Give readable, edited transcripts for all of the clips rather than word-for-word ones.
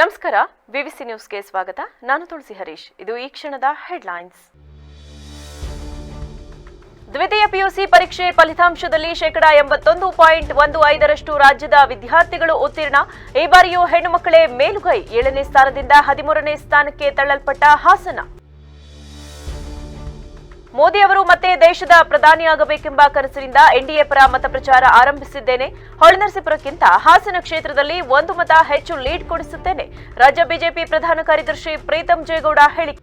ನಮಸ್ಕಾರ, ವಿವಿಸಿ ನ್ಯೂಸ್ಗೆ ಸ್ವಾಗತ. ನಾನು ತುಳಸಿ ಹರೀಶ್. ಇದು ಈ ಕ್ಷಣದ ಹೆಡ್ಲೈನ್ಸ್. ದ್ವಿತೀಯ ಪಿಯುಸಿ ಪರೀಕ್ಷೆ ಫಲಿತಾಂಶದಲ್ಲಿ 81.15% ರಾಜ್ಯದ ವಿದ್ಯಾರ್ಥಿಗಳು ಉತ್ತೀರ್ಣ. ಈ ಬಾರಿಯೂ ಹೆಣ್ಣು ಮಕ್ಕಳೇ ಮೇಲುಗೈ. 7ನೇ ಸ್ಥಾನದಿಂದ 13ನೇ ಸ್ಥಾನಕ್ಕೆ ತಳ್ಳಲ್ಪಟ್ಟ ಹಾಸನ. ಮೋದಿ ಅವರು ಮತ್ತೆ ದೇಶದ ಪ್ರಧಾನಿಯಾಗಬೇಕೆಂಬ ಕನಸಿನಿಂದ ಎನ್ಡಿಎ ಪರ ಮತ ಪ್ರಚಾರ ಆರಂಭಿಸಿದ್ದೇನೆ. ಹೊಳೆನರಸೀಪುರಕ್ಕಿಂತ ಹಾಸನ ಕ್ಷೇತ್ರದಲ್ಲಿ 1 ಮತ ಹೆಚ್ಚು ಲೀಡ್ ಕೊಡಿಸುತ್ತೇನೆ. ರಾಜ್ಯ ಬಿಜೆಪಿ ಪ್ರಧಾನ ಕಾರ್ಯದರ್ಶಿ ಪ್ರೀತಂ ಜೇಗೌಡ ಹೇಳಿಕೆ.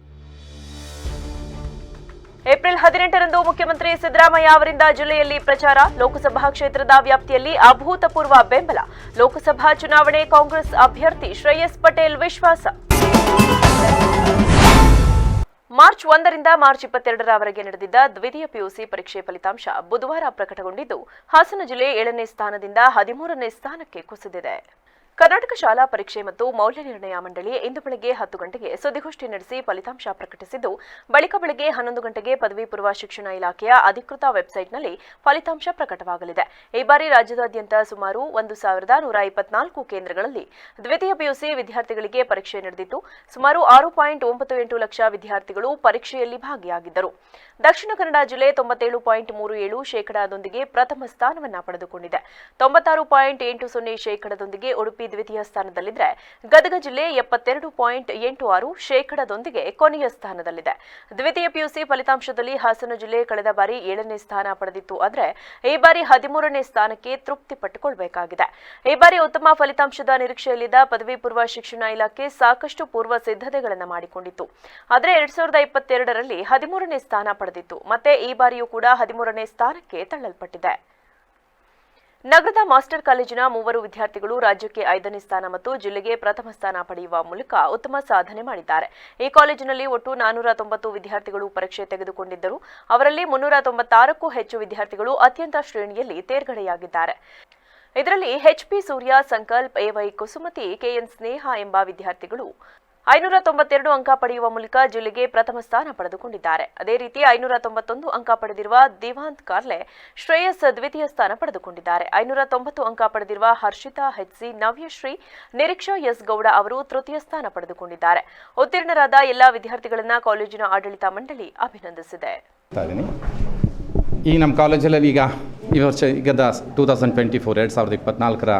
ಏಪ್ರಿಲ್ 18ರಂದು ಮುಖ್ಯಮಂತ್ರಿ ಸಿದ್ದರಾಮಯ್ಯ ಅವರಿಂದ ಜಿಲ್ಲೆಯಲ್ಲಿ ಪ್ರಚಾರ. ಲೋಕಸಭಾ ಕ್ಷೇತ್ರದ ವ್ಯಾಪ್ತಿಯಲ್ಲಿ ಅಭೂತಪೂರ್ವ ಬೆಂಬಲ. ಲೋಕಸಭಾ ಚುನಾವಣೆ ಕಾಂಗ್ರೆಸ್ ಅಭ್ಯರ್ಥಿ ಶ್ರೇಯಸ್ ಪಟೇಲ್ ವಿಶ್ವಾಸ. ಮಾರ್ಚ್ 1ರಿಂದ ಮಾರ್ಚ್ 22ರವರೆಗೆ ನಡೆದಿದ್ದ ದ್ವಿತೀಯ ಪಿಯುಸಿ ಪರೀಕ್ಷೆ ಫಲಿತಾಂಶ ಬುಧವಾರ ಪ್ರಕಟಗೊಂಡಿದ್ದು, ಹಾಸನ ಜಿಲ್ಲೆ 7ನೇ ಸ್ಥಾನದಿಂದ 13ನೇ ಸ್ಥಾನಕ್ಕೆ ಕುಸಿದಿದೆ. ಕರ್ನಾಟಕ ಶಾಲಾ ಪರೀಕ್ಷೆ ಮತ್ತು ಮೌಲ್ಯ ನಿರ್ಣಯ ಮಂಡಳಿ ಇಂದು ಬೆಳಗ್ಗೆ 10 ಗಂಟೆಗೆ ಸುದ್ದಿಗೋಷ್ಠಿ ನಡೆಸಿ ಫಲಿತಾಂಶ ಪ್ರಕಟಿಸಿದ್ದು, ಬಳಿಕ ಬೆಳಗ್ಗೆ 11 ಗಂಟೆಗೆ ಪದವಿ ಪೂರ್ವ ಶಿಕ್ಷಣ ಇಲಾಖೆಯ ಅಧಿಕೃತ ವೆಬ್ಸೈಟ್ನಲ್ಲಿ ಫಲಿತಾಂಶ ಪ್ರಕಟವಾಗಲಿದೆ. ಈ ಬಾರಿ ರಾಜ್ಯದಾದ್ಯಂತ ಸುಮಾರು 1124 ಕೇಂದ್ರಗಳಲ್ಲಿ ದ್ವಿತೀಯ ಪಿಯುಸಿ ವಿದ್ಯಾರ್ಥಿಗಳಿಗೆ ಪರೀಕ್ಷೆ ನಡೆದಿದ್ದು, ಸುಮಾರು 6.98 ಲಕ್ಷ ವಿದ್ಯಾರ್ಥಿಗಳು ಪರೀಕ್ಷೆಯಲ್ಲಿ ಭಾಗಿಯಾಗಿದ್ದರು. ದಕ್ಷಿಣ ಕನ್ನಡ ಜಿಲ್ಲೆ 97.37% ಪ್ರಥಮ ಸ್ಥಾನವನ್ನು ಪಡೆದುಕೊಂಡಿದೆ. 96.80% ಉಡುಪಿ ದ್ವಿತೀಯ ಸ್ಥಾನದಲ್ಲಿದ್ದರೆ, ಗದಗ ಜಿಲ್ಲೆ 72.86% ಕೊನೆಯ ಸ್ಥಾನದಲ್ಲಿದೆ. ದ್ವಿತೀಯ ಪಿಯುಸಿ ಫಲಿತಾಂಶದಲ್ಲಿ ಹಾಸನ ಜಿಲ್ಲೆ ಕಳೆದ ಬಾರಿ 7ನೇ ಸ್ಥಾನ ಪಡೆದಿತ್ತು. ಆದರೆ ಈ ಬಾರಿ 13ನೇ ಸ್ಥಾನಕ್ಕೆ ತೃಪ್ತಿ ಪಟ್ಟುಕೊಳ್ಳಬೇಕಾಗಿದೆ. ಈ ಬಾರಿ ಉತ್ತಮ ಫಲಿತಾಂಶದ ನಿರೀಕ್ಷೆಯಲ್ಲಿದ್ದ ಪದವಿ ಪೂರ್ವ ಶಿಕ್ಷಣ ಇಲಾಖೆ ಸಾಕಷ್ಟು ಪೂರ್ವ ಸಿದ್ಧತೆಗಳನ್ನು ಮಾಡಿಕೊಂಡಿತ್ತು. ಆದರೆ 2022ರಲ್ಲಿ 13ನೇ ಸ್ಥಾನ ಪಡೆದಿತ್ತು. ಮತ್ತೆ ಈ ಬಾರಿಯೂ ಕೂಡ 13ನೇ ಸ್ಥಾನಕ್ಕೆ ತಳ್ಳಲ್ಪಟ್ಟಿದೆ. ನಗರದ ಮಾಸ್ಟರ್ ಕಾಲೇಜಿನ 3 ವಿದ್ಯಾರ್ಥಿಗಳು ರಾಜ್ಯಕ್ಕೆ 5ನೇ ಸ್ಥಾನ ಮತ್ತು ಜಿಲ್ಲೆಗೆ ಪ್ರಥಮ ಸ್ಥಾನ ಪಡೆಯುವ ಮೂಲಕ ಉತ್ತಮ ಸಾಧನೆ ಮಾಡಿದ್ದಾರೆ. ಈ ಕಾಲೇಜಿನಲ್ಲಿ ಒಟ್ಟು 490 ವಿದ್ಯಾರ್ಥಿಗಳು ಪರೀಕ್ಷೆ ತೆಗೆದುಕೊಂಡಿದ್ದರು. ಅವರಲ್ಲಿ 396ಕ್ಕೂ ಹೆಚ್ಚು ವಿದ್ಯಾರ್ಥಿಗಳು ಅತ್ಯಂತ ಶ್ರೇಣಿಯಲ್ಲಿ ತೇರ್ಗಡೆಯಾಗಿದ್ದಾರೆ. ಇದರಲ್ಲಿ ಎಚ್ಪಿ ಸೂರ್ಯ, ಸಂಕಲ್ಪ್, ಎವೈ ಕುಸುಮತಿ, ಕೆಎನ್ ಸ್ನೇಹ ಎಂಬ ವಿದ್ಯಾರ್ಥಿಗಳು 592 ಅಂಕ ಪಡೆಯುವ ಮೂಲಕ ಜಿಲ್ಲೆಗೆ ಪ್ರಥಮ ಸ್ಥಾನ ಪಡೆದುಕೊಂಡಿದ್ದಾರೆ. ಅದೇ ರೀತಿ 591 ಅಂಕ ಪಡೆದಿರುವ ದಿವಾಂತ್ ಕಾರ್ಲೆ, ಶ್ರೇಯಸ್ ದ್ವಿತೀಯ ಸ್ಥಾನ ಪಡೆದುಕೊಂಡಿದ್ದಾರೆ. 590 ಅಂಕ ಪಡೆದಿರುವ ಹರ್ಷಿತಾ ಹೆಚ್ಸಿ, ನವ್ಯಶ್ರೀ, ನಿರೀಕ್ಷಾ ಎಸ್ ಗೌಡ ಅವರು ತೃತೀಯ ಸ್ಥಾನ ಪಡೆದುಕೊಂಡಿದ್ದಾರೆ. ಉತ್ತೀರ್ಣರಾದ ಎಲ್ಲಾ ವಿದ್ಯಾರ್ಥಿಗಳನ್ನ ಕಾಲೇಜಿನ ಆಡಳಿತ ಮಂಡಳಿ ಅಭಿನಂದಿಸಿದೆ. ಈಗ ನಮ್ಮ ಕಾಲೇಜಲ್ಲಿ ಈ ವರ್ಷ 2024ರ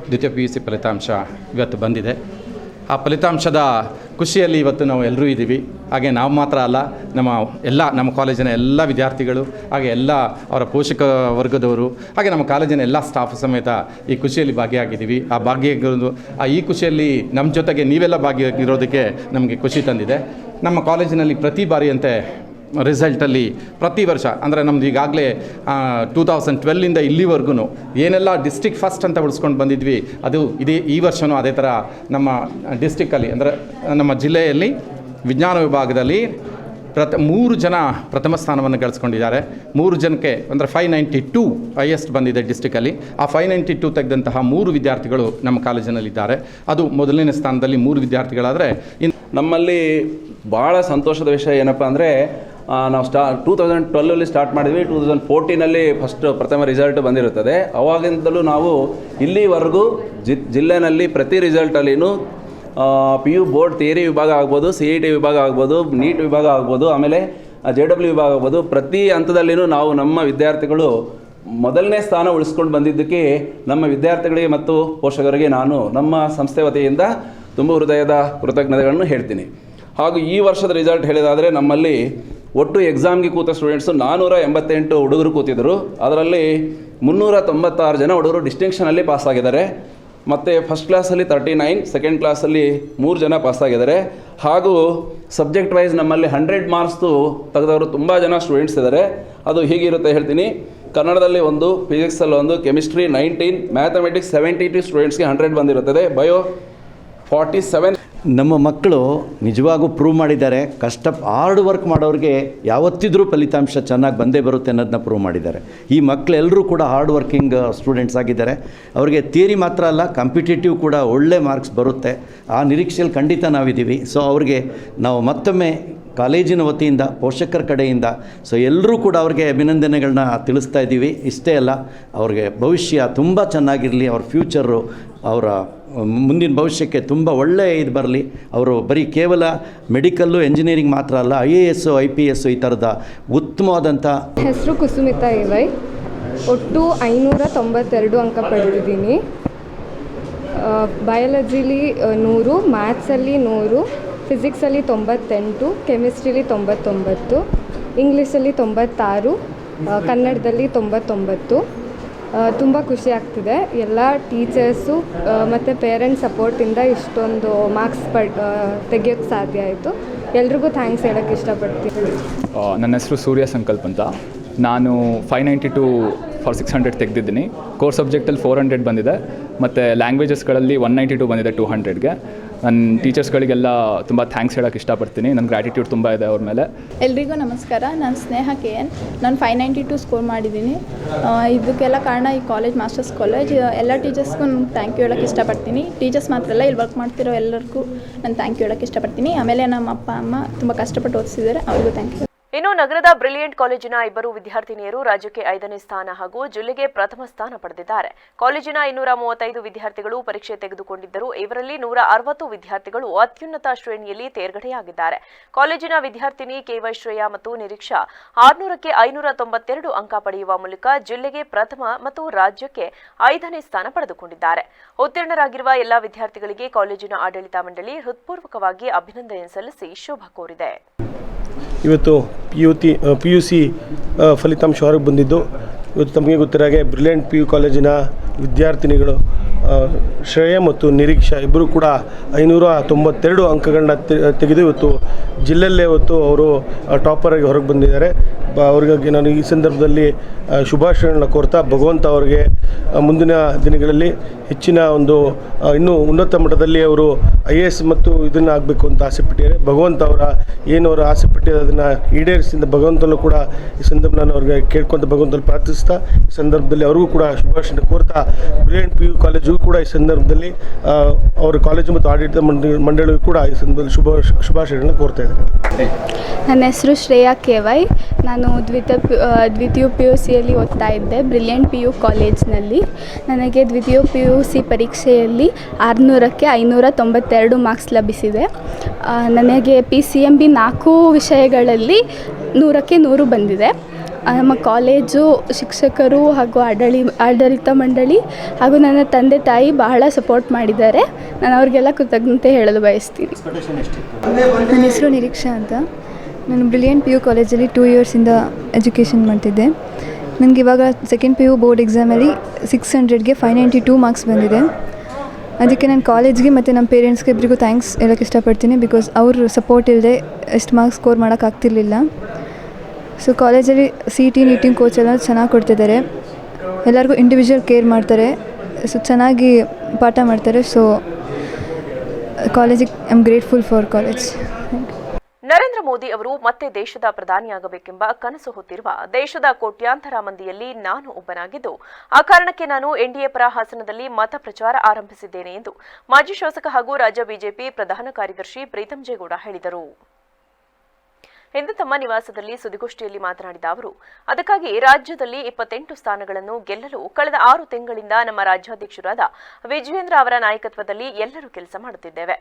ದ್ವಿತೀಯ PUC ಫಲಿತಾಂಶ ಇವತ್ತು ಬಂದಿದೆ. ಆ ಫಲಿತಾಂಶದ ಖುಷಿಯಲ್ಲಿ ಇವತ್ತು ನಾವು ಎಲ್ಲರೂ ಇದ್ದೀವಿ. ಹಾಗೆ ನಾವು ಮಾತ್ರ ಅಲ್ಲ, ನಮ್ಮ ಕಾಲೇಜಿನ ಎಲ್ಲ ವಿದ್ಯಾರ್ಥಿಗಳು, ಹಾಗೆ ಎಲ್ಲ ಅವರ ಪೋಷಕ ವರ್ಗದವರು, ಹಾಗೆ ನಮ್ಮ ಕಾಲೇಜಿನ ಎಲ್ಲ ಸ್ಟಾಫ್ ಸಮೇತ ಈ ಖುಷಿಯಲ್ಲಿ ಭಾಗಿಯಾಗಿದ್ದೀವಿ. ಈ ಖುಷಿಯಲ್ಲಿ ನಮ್ಮ ಜೊತೆಗೆ ನೀವೆಲ್ಲ ಭಾಗಿಯಾಗಿರೋದಕ್ಕೆ ನಮಗೆ ಖುಷಿ ತಂದಿದೆ. ನಮ್ಮ ಕಾಲೇಜಿನಲ್ಲಿ ಪ್ರತಿ ಬಾರಿಯಂತೆ ರಿಸಲ್ಟಲ್ಲಿ ಪ್ರತಿ ವರ್ಷ ಅಂದರೆ ನಮ್ದು ಈಗಾಗಲೇ 2012ಇಂದ ಇಲ್ಲಿವರೆಗೂ ಏನೆಲ್ಲ ಡಿಸ್ಟ್ರಿಕ್ಟ್ ಫಸ್ಟ್ ಅಂತ ಉಳಿಸ್ಕೊಂಡು ಬಂದಿದ್ವಿ, ಅದು ಈ ವರ್ಷವೂ ಅದೇ ಥರ ನಮ್ಮ ಡಿಸ್ಟ್ರಿಕ್ಕಲ್ಲಿ ಅಂದರೆ ನಮ್ಮ ಜಿಲ್ಲೆಯಲ್ಲಿ ವಿಜ್ಞಾನ ವಿಭಾಗದಲ್ಲಿ 3 ಜನ ಪ್ರಥಮ ಸ್ಥಾನವನ್ನು ಗಳಿಸ್ಕೊಂಡಿದ್ದಾರೆ. 3 ಜನಕ್ಕೆ ಅಂದರೆ 592 ಹೈಯೆಸ್ಟ್ ಬಂದಿದೆ ಡಿಸ್ಟ್ರಿಕ್ಕಲ್ಲಿ. ಆ 592 ತೆಗೆದಂತಹ 3 ವಿದ್ಯಾರ್ಥಿಗಳು ನಮ್ಮ ಕಾಲೇಜಿನಲ್ಲಿದ್ದಾರೆ. ಅದು ಮೊದಲನೇ ಸ್ಥಾನದಲ್ಲಿ 3 ವಿದ್ಯಾರ್ಥಿಗಳಾದರೆ, ನಮ್ಮಲ್ಲಿ ಭಾಳ ಸಂತೋಷದ ವಿಷಯ ಏನಪ್ಪ ಅಂದರೆ, ನಾವು 2012ಅಲ್ಲಿ ಸ್ಟಾರ್ಟ್ ಮಾಡಿದ್ವಿ. 2014ನಲ್ಲಿ ಪ್ರಥಮ ರಿಸಲ್ಟ್ ಬಂದಿರುತ್ತದೆ. ಅವಾಗಿಂದಲೂ ನಾವು ಇಲ್ಲಿವರೆಗೂ ಜಿಲ್ಲೆಯಲ್ಲಿ ಪ್ರತಿ ರಿಸಲ್ಟಲ್ಲಿನೂ PU ಬೋರ್ಡ್ ಥಿಯರಿ ವಿಭಾಗ ಆಗ್ಬೋದು, CET ವಿಭಾಗ ಆಗ್ಬೋದು, ನೀಟ್ ವಿಭಾಗ ಆಗ್ಬೋದು, ಆಮೇಲೆ JW ವಿಭಾಗ ಆಗ್ಬೋದು, ಪ್ರತಿ ಹಂತದಲ್ಲಿನೂ ನಾವು ನಮ್ಮ ವಿದ್ಯಾರ್ಥಿಗಳು ಮೊದಲನೇ ಸ್ಥಾನ ಉಳಿಸ್ಕೊಂಡು ಬಂದಿದ್ದಕ್ಕೆ ನಮ್ಮ ವಿದ್ಯಾರ್ಥಿಗಳಿಗೆ ಮತ್ತು ಪೋಷಕರಿಗೆ ನಾನು ನಮ್ಮ ಸಂಸ್ಥೆ ವತಿಯಿಂದ ತುಂಬ ಹೃದಯದ ಕೃತಜ್ಞತೆಗಳನ್ನು ಹೇಳ್ತೀನಿ. ಹಾಗೂ ಈ ವರ್ಷದ ರಿಸಲ್ಟ್ ಹೇಳಿದಾದರೆ, ನಮ್ಮಲ್ಲಿ ಒಟ್ಟು ಎಕ್ಸಾಮ್ಗೆ ಕೂತ ಸ್ಟೂಡೆಂಟ್ಸು 488 ಹುಡುಗರು ಕೂತಿದ್ದರು. ಅದರಲ್ಲಿ 396 ಜನ ಹುಡುಗರು ಡಿಸ್ಟಿಂಕ್ಷನಲ್ಲಿ ಪಾಸಾಗಿದ್ದಾರೆ. ಮತ್ತು ಫಸ್ಟ್ ಕ್ಲಾಸಲ್ಲಿ 39, ಸೆಕೆಂಡ್ ಕ್ಲಾಸಲ್ಲಿ 3 ಜನ ಪಾಸಾಗಿದ್ದಾರೆ. ಹಾಗೂ ಸಬ್ಜೆಕ್ಟ್ ವೈಸ್ ನಮ್ಮಲ್ಲಿ 100 ಮಾರ್ಕ್ಸ್ದು ತೆಗೆದವರು ತುಂಬ ಜನ ಸ್ಟೂಡೆಂಟ್ಸ್ ಇದ್ದಾರೆ. ಅದು ಹೀಗಿರುತ್ತೆ ಹೇಳ್ತೀನಿ. ಕನ್ನಡದಲ್ಲಿ 1, ಫಿಸಿಕ್ಸಲ್ಲಿ 1, ಕೆಮಿಸ್ಟ್ರಿ 19, ಮ್ಯಾಥಮೆಟಿಕ್ಸ್ 72 ಸ್ಟೂಡೆಂಟ್ಸ್ಗೆ 100 ಬಂದಿರುತ್ತದೆ. ಬಯೋ 47. ನಮ್ಮ ಮಕ್ಕಳು ನಿಜವಾಗೂ ಪ್ರೂವ್ ಮಾಡಿದ್ದಾರೆ. ಹಾರ್ಡ್ ವರ್ಕ್ ಮಾಡೋರಿಗೆ ಯಾವತ್ತಿದ್ರೂ ಫಲಿತಾಂಶ ಚೆನ್ನಾಗಿ ಬಂದೇ ಬರುತ್ತೆ ಅನ್ನೋದನ್ನ ಪ್ರೂವ್ ಮಾಡಿದ್ದಾರೆ. ಈ ಮಕ್ಕಳೆಲ್ಲರೂ ಕೂಡ ಹಾರ್ಡ್ ವರ್ಕಿಂಗ್ ಸ್ಟೂಡೆಂಟ್ಸ್ ಆಗಿದ್ದಾರೆ. ಅವರಿಗೆ ಥಿಯರಿ ಮಾತ್ರ ಅಲ್ಲ, ಕಾಂಪಿಟೇಟಿವ್ ಕೂಡ ಒಳ್ಳೆ ಮಾರ್ಕ್ಸ್ ಬರುತ್ತೆ. ಆ ನಿರೀಕ್ಷೆಯಲ್ಲಿ ಖಂಡಿತ ನಾವಿದ್ದೀವಿ. ಸೊ ಅವ್ರಿಗೆ ನಾವು ಮತ್ತೊಮ್ಮೆ ಕಾಲೇಜಿನ ವತಿಯಿಂದ ಪೋಷಕರ ಕಡೆಯಿಂದ ಸೊ ಎಲ್ಲರೂ ಕೂಡ ಅವ್ರಿಗೆ ಅಭಿನಂದನೆಗಳನ್ನ ತಿಳಿಸ್ತಾ ಇದ್ದೀವಿ. ಇಷ್ಟೇ ಅಲ್ಲ, ಅವ್ರಿಗೆ ಭವಿಷ್ಯ ತುಂಬ ಚೆನ್ನಾಗಿರಲಿ, ಅವ್ರ ಫ್ಯೂಚರು, ಅವರ ಮುಂದಿನ ಭವಿಷ್ಯಕ್ಕೆ ತುಂಬ ಒಳ್ಳೆಯ ಇದು ಬರಲಿ. ಅವರು ಬರೀ ಕೇವಲ ಮೆಡಿಕಲ್ಲು ಎಂಜಿನಿಯರಿಂಗ್ ಮಾತ್ರ ಅಲ್ಲ, IAS IPS ಈ ಥರದ ಉತ್ತಮವಾದಂಥ. ಹೆಸರು ಕುಸುಮಿತಾ ಇವೈ. ಒಟ್ಟು 592 ಅಂಕ ಪಡೆದಿದ್ದೀನಿ. ಬಯಾಲಜಿಲಿ 100, ಮ್ಯಾಥ್ಸಲ್ಲಿ 100, ಫಿಸಿಕ್ಸಲ್ಲಿ 98, ಕೆಮಿಸ್ಟ್ರಿಲಿ 99, ಇಂಗ್ಲೀಷಲ್ಲಿ 96, ಕನ್ನಡದಲ್ಲಿ 99. ತುಂಬ ಖುಷಿ ಆಗ್ತಿದೆ. ಎಲ್ಲ ಟೀಚರ್ಸು ಮತ್ತು ಪೇರೆಂಟ್ಸ್ ಸಪೋರ್ಟಿಂದ ಇಷ್ಟೊಂದು ಮಾರ್ಕ್ಸ್ ತೆಗಿಯೋಕ್ಕೆ ಸಾಧ್ಯ ಆಯಿತು. ಎಲ್ರಿಗೂ ಥ್ಯಾಂಕ್ಸ್ ಹೇಳೋಕ್ಕೆ ಇಷ್ಟಪಡ್ತೀನಿ. ನನ್ನ ಹೆಸರು ಸೂರ್ಯ ಸಂಕಲ್ಪ ಅಂತ. ನಾನು 592 ಫಾರ್ 600 ತೆಗೆದಿದ್ದೀನಿ. ಕೋರ್ ಸಬ್ಜೆಕ್ಟಲ್ಲಿ 400 ಬಂದಿದೆ ಮತ್ತು ಲ್ಯಾಂಗ್ವೇಜಸ್ಗಳಲ್ಲಿ 192 ಬಂದಿದೆ 200ಗೆ. ನನ್ನ ಟೀಚರ್ಸ್ಗಳಿಗೆಲ್ಲ ತುಂಬ ಥ್ಯಾಂಕ್ಸ್ ಹೇಳೋಕ್ಕೆ ಇಷ್ಟಪಡ್ತೀನಿ. ನನ್ನ ಗ್ರ್ಯಾಟಿಟ್ಯೂಡ್ ತುಂಬ ಇದೆ ಅವ್ರ ಮೇಲೆ. ಎಲ್ರಿಗೂ ನಮಸ್ಕಾರ. ನಾನು ಸ್ನೇಹ KN. ನಾನು 592 ಸ್ಕೋರ್ ಮಾಡಿದ್ದೀನಿ. ಇದಕ್ಕೆಲ್ಲ ಕಾರಣ ಈ ಕಾಲೇಜ್ ಮಾಸ್ಟರ್ಸ್ ಕಾಲೇಜ್. ಎಲ್ಲ ಟೀಚರ್ಸ್ಗೂ ನಾನು ಥ್ಯಾಂಕ್ ಯು ಹೇಳೋಕ್ಕೆ ಇಷ್ಟಪಡ್ತೀನಿ. ಟೀಚರ್ಸ್ ಮಾತ್ರ ಅಲ್ಲ, ಇಲ್ಲಿ ವರ್ಕ್ ಮಾಡ್ತಿರೋ ಎಲ್ಲರಿಗೂ ನಾನು ಥ್ಯಾಂಕ್ ಯು ಹೇಳೋಕ್ಕೆ ಇಷ್ಟಪಡ್ತೀನಿ. ಆಮೇಲೆ ನಮ್ಮ ಅಪ್ಪ ಅಮ್ಮ ತುಂಬ ಕಷ್ಟಪಟ್ಟು ಓದಿಸಿದ್ದಾರೆ, ಅವ್ರಿಗೂ ಥ್ಯಾಂಕ್ ಯು. ಇನ್ನು ನಗರದ ಬ್ರಿಲಿಯಂಟ್ ಕಾಲೇಜಿನ 2 ವಿದ್ಯಾರ್ಥಿನಿಯರು ರಾಜ್ಯಕ್ಕೆ 5ನೇ ಸ್ಥಾನ ಹಾಗೂ ಜಿಲ್ಲೆಗೆ ಪ್ರಥಮ ಸ್ಥಾನ ಪಡೆದಿದ್ದಾರೆ. ಕಾಲೇಜಿನ 235 ವಿದ್ಯಾರ್ಥಿಗಳು ಪರೀಕ್ಷೆ ತೆಗೆದುಕೊಂಡಿದ್ದರು. ಇವರಲ್ಲಿ 160 ವಿದ್ಯಾರ್ಥಿಗಳು ಅತ್ಯುನ್ನತ ಶ್ರೇಣಿಯಲ್ಲಿ ತೇರ್ಗಡೆಯಾಗಿದ್ದಾರೆ. ಕಾಲೇಜಿನ ವಿದ್ಯಾರ್ಥಿನಿ KY ಶ್ರೇಯಾ ಮತ್ತು ನಿರೀಕ್ಷಾ 600ಕ್ಕೆ 592 ಅಂಕ ಪಡೆಯುವ ಮೂಲಕ ಜಿಲ್ಲೆಗೆ ಪ್ರಥಮ ಮತ್ತು ರಾಜ್ಯಕ್ಕೆ 5ನೇ ಸ್ಥಾನ ಪಡೆದುಕೊಂಡಿದ್ದಾರೆ. ಉತ್ತೀರ್ಣರಾಗಿರುವ ಎಲ್ಲ ವಿದ್ಯಾರ್ಥಿಗಳಿಗೆ ಕಾಲೇಜಿನ ಆಡಳಿತ ಮಂಡಳಿ ಹೃತ್ಪೂರ್ವಕವಾಗಿ ಅಭಿನಂದನೆ ಸಲ್ಲಿಸಿ ಶುಭ ಕೋರಿದೆ. ಇವತ್ತು PUC ಫಲಿತಾಂಶ ಹೊರಗೆ ಬಂದಿದ್ದು, ಇವತ್ತು ತಮಗೆ ಗೊತ್ತಿರೋ ಹಾಗೆ ಬ್ರಿಲಿಯಂಟ್ PU ಕಾಲೇಜಿನ ವಿದ್ಯಾರ್ಥಿನಿಗಳು ಶ್ರೇಯ ಮತ್ತು ನಿರೀಕ್ಷಾ ಇಬ್ಬರು ಕೂಡ 592 ಅಂಕಗಳನ್ನ ತೆಗೆದು ಇವತ್ತು ಜಿಲ್ಲೆಯಲ್ಲೇ ಇವತ್ತು ಅವರು ಟಾಪರಾಗಿ ಹೊರಗೆ ಬಂದಿದ್ದಾರೆ. ಅವ್ರಿಗಾಗಿ ನಾನು ಈ ಸಂದರ್ಭದಲ್ಲಿ ಶುಭಾಶಯಗಳನ್ನ ಕೋರ್ತಾ ಭಗವಂತ ಅವರಿಗೆ ಮುಂದಿನ ದಿನಗಳಲ್ಲಿ ಹೆಚ್ಚಿನ ಒಂದು ಇನ್ನೂ ಉನ್ನತ ಮಟ್ಟದಲ್ಲಿ ಅವರು IAS ಮತ್ತು ಇದನ್ನು ಆಗಬೇಕು ಅಂತ ಆಸೆ ಪಟ್ಟಿದ್ದಾರೆ. ಭಗವಂತ ಅವರ ಏನು ಅವರು ಆಸೆ ಪಟ್ಟಿದ್ದಾರೆ ಅದನ್ನು ಈಡೇರಿಸಿದ ಭಗವಂತನೂ ಕೂಡ ಈ ಸಂದರ್ಭ ನಾನು ಅವ್ರಿಗೆ ಕೇಳ್ಕೊತ ಭಗವಂತನಲ್ಲಿ ಪ್ರಾರ್ಥಿಸ್ತಾ ಈ ಸಂದರ್ಭದಲ್ಲಿ ಅವ್ರಿಗೂ ಕೂಡ ಶುಭಾಶಯ ಕೋರ್ತಾ ಬ್ರಿಲಿಯಂಟ್ PU ಕಾಲೇಜಿಗೂ ಕೂಡ ಈ ಸಂದರ್ಭದಲ್ಲಿ ಅವರ ಕಾಲೇಜು ಮತ್ತು ಆಡಳಿತ ಮಂಡಳಿಗೂ ಕೂಡ ಈ ಸಂದರ್ಭದಲ್ಲಿ ಶುಭಾಶಯಗಳನ್ನ ಕೋರ್ತಾ ಇದ್ದಾರೆ. ನನ್ನ ಹೆಸರು ಶ್ರೇಯಾ KY. ನಾನು ದ್ವಿತೀಯ PUCಯಲ್ಲಿ ಓದ್ತಾ ಇದ್ದೆ ಬ್ರಿಲಿಯಂಟ್ PU ಕಾಲೇಜ್ನಲ್ಲಿ. ನನಗೆ ದ್ವಿತೀಯ PUC ಪರೀಕ್ಷೆಯಲ್ಲಿ 600ಕ್ಕೆ 592 ಮಾರ್ಕ್ಸ್ ಲಭಿಸಿದೆ. ನನಗೆ PCMB 4 ವಿಷಯಗಳಲ್ಲಿ 100ಕ್ಕೆ 100 ಬಂದಿದೆ. ನಮ್ಮ ಕಾಲೇಜು, ಶಿಕ್ಷಕರು ಹಾಗೂ ಆಡಳಿತ ಮಂಡಳಿ ಹಾಗೂ ನನ್ನ ತಂದೆ ತಾಯಿ ಬಹಳ ಸಪೋರ್ಟ್ ಮಾಡಿದ್ದಾರೆ. ನಾನು ಅವ್ರಿಗೆಲ್ಲ ಕೃತಜ್ಞತೆ ಹೇಳಲು ಬಯಸ್ತೀನಿ. ನನ್ನ ಹೆಸರು ನಿರೀಕ್ಷಾ ಅಂತ. ನಾನು ಬ್ರಿಲಿಯಂಟ್ PU ಕಾಲೇಜಲ್ಲಿ 2 ಇಯರ್ಸಿಂದ ಎಜುಕೇಷನ್ ಮಾಡ್ತಿದ್ದೆ. ನನಗೆ ಇವಾಗ ಸೆಕೆಂಡ್ PU ಬೋರ್ಡ್ ಎಕ್ಸಾಮಲ್ಲಿ 600ಗೆ 592 ಮಾರ್ಕ್ಸ್ ಬಂದಿದೆ. ಅದಕ್ಕೆ ನಾನು ಕಾಲೇಜ್ಗೆ ಮತ್ತು ನಮ್ಮ ಪೇರೆಂಟ್ಸ್ಗೆ ಇಬ್ಬರಿಗೂ ಥ್ಯಾಂಕ್ಸ್ ಹೇಳೋಕ್ಕೆ ಇಷ್ಟಪಡ್ತೀನಿ. ಬಿಕಾಸ್ ಅವ್ರ ಸಪೋರ್ಟ್ ಇಲ್ಲದೆ ಎಷ್ಟು ಮಾರ್ಕ್ಸ್ ಸ್ಕೋರ್ ಮಾಡೋಕ್ಕಾಗ್ತಿರ್ಲಿಲ್ಲ. ಸೊ ಕಾಲೇಜಲ್ಲಿ CET ನೀಟಿಂಗ್ ಕೋಚ್ ಎಲ್ಲ ಚೆನ್ನಾಗಿ ಕೊಡ್ತಿದ್ದಾರೆ. ಎಲ್ಲರಿಗೂ ಇಂಡಿವಿಜುವಲ್ ಕೇರ್ ಮಾಡ್ತಾರೆ. ಸೊ ಚೆನ್ನಾಗಿ ಪಾಠ ಮಾಡ್ತಾರೆ. ಸೊ ಕಾಲೇಜಿಗೆ I am grateful for college. Narendra Modi ಅವರು ಮತ್ತೆ ದೇಶದ ಪ್ರಧಾನಿಯಾಗಬೇಕೆಂಬ ಕನಸು ಹೊತ್ತಿರುವ ದೇಶದ ಕೋಟ್ಯಾಂತರ ಮಂದಿಯಲ್ಲಿ ನಾನು ಒಬ್ಬನಾಗಿದ್ದು, ಆ ಕಾರಣಕ್ಕೆ ನಾನು NDA ಪರ ಹಾಸನದಲ್ಲಿ ಮತ ಪ್ರಚಾರ ಆರಂಭಿಸಿದ್ದೇನೆ ಎಂದು ಮಾಜಿ ಶಾಸಕ ಹಾಗೂ ರಾಜ್ಯ ಬಿಜೆಪಿ ಪ್ರಧಾನ ಕಾರ್ಯದರ್ಶಿ ಪ್ರೀತಂ ಜೇಗೌಡ ಹೇಳಿದರು. ಇಂದು ತಮ್ಮ ನಿವಾಸದಲ್ಲಿ ಸುದ್ದಿಗೋಷ್ಠಿಯಲ್ಲಿ ಮಾತನಾಡಿದ ಅವರು, ಅದಕ್ಕಾಗಿ ರಾಜ್ಯದಲ್ಲಿ 28 ಸ್ಥಾನಗಳನ್ನು ಗೆಲ್ಲಲು ಕಳೆದ 6 ತಿಂಗಳಿಂದ ನಮ್ಮ ರಾಜ್ಯಾಧ್ಯಕ್ಷರಾದ ವಿಜಯೇಂದ್ರ ಅವರ ನಾಯಕತ್ವದಲ್ಲಿ ಎಲ್ಲರೂ ಕೆಲಸ ಮಾಡುತ್ತಿದ್ದೇವೆ.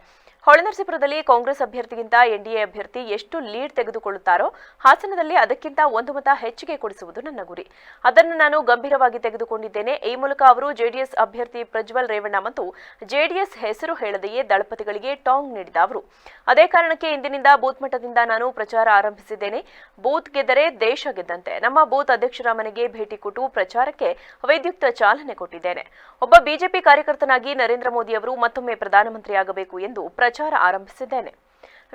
ಹೊಳೆನರಸೀಪುರದಲ್ಲಿ ಕಾಂಗ್ರೆಸ್ ಅಭ್ಯರ್ಥಿಗಿಂತ NDA ಅಭ್ಯರ್ಥಿ ಎಷ್ಟು ಲೀಡ್ ತೆಗೆದುಕೊಳ್ಳುತ್ತಾರೋ ಹಾಸನದಲ್ಲಿ ಅದಕ್ಕಿಂತ 1 ಮತ ಹೆಚ್ಚಿಗೆ ಕೊಡಿಸುವುದು ನನ್ನ ಗುರಿ. ಅದನ್ನು ನಾನು ಗಂಭೀರವಾಗಿ ತೆಗೆದುಕೊಂಡಿದ್ದೇನೆ. ಈ ಮೂಲಕ ಅವರು JDS ಅಭ್ಯರ್ಥಿ ಪ್ರಜ್ವಲ್ ರೇವಣ್ಣ ಮತ್ತು JDS ಹೆಸರು ಹೇಳದೆಯೇ ದಳಪತಿಗಳಿಗೆ ಟಾಂಗ್ ನೀಡಿದ ಅವರು, ಅದೇ ಕಾರಣಕ್ಕೆ ಇಂದಿನಿಂದ ಬೂತ್ ಮಟ್ಟದಿಂದ ನಾನು ಪ್ರಚಾರ ಆರಂಭಿಸಿದ್ದೇನೆ. ಬೂತ್ ಗೆದ್ದರೆ ದೇಶ ಗೆದ್ದಂತೆ. ನಮ್ಮ ಬೂತ್ ಅಧ್ಯಕ್ಷರ ಮನೆಗೆ ಭೇಟಿ ಕೊಟ್ಟು ಪ್ರಚಾರಕ್ಕೆ ವಿದ್ಯುಕ್ತ ಚಾಲನೆ ಕೊಟ್ಟಿದ್ದೇನೆ. ಒಬ್ಬ ಬಿಜೆಪಿ ಕಾರ್ಯಕರ್ತನಾಗಿ ನರೇಂದ್ರ ಮೋದಿ ಅವರು ಮತ್ತೊಮ್ಮೆ ಪ್ರಧಾನಮಂತ್ರಿಯಾಗಬೇಕು ಎಂದು ಪ್ರಚಾರ ಆರಂಭಿಸಿದ್ದೇನೆ.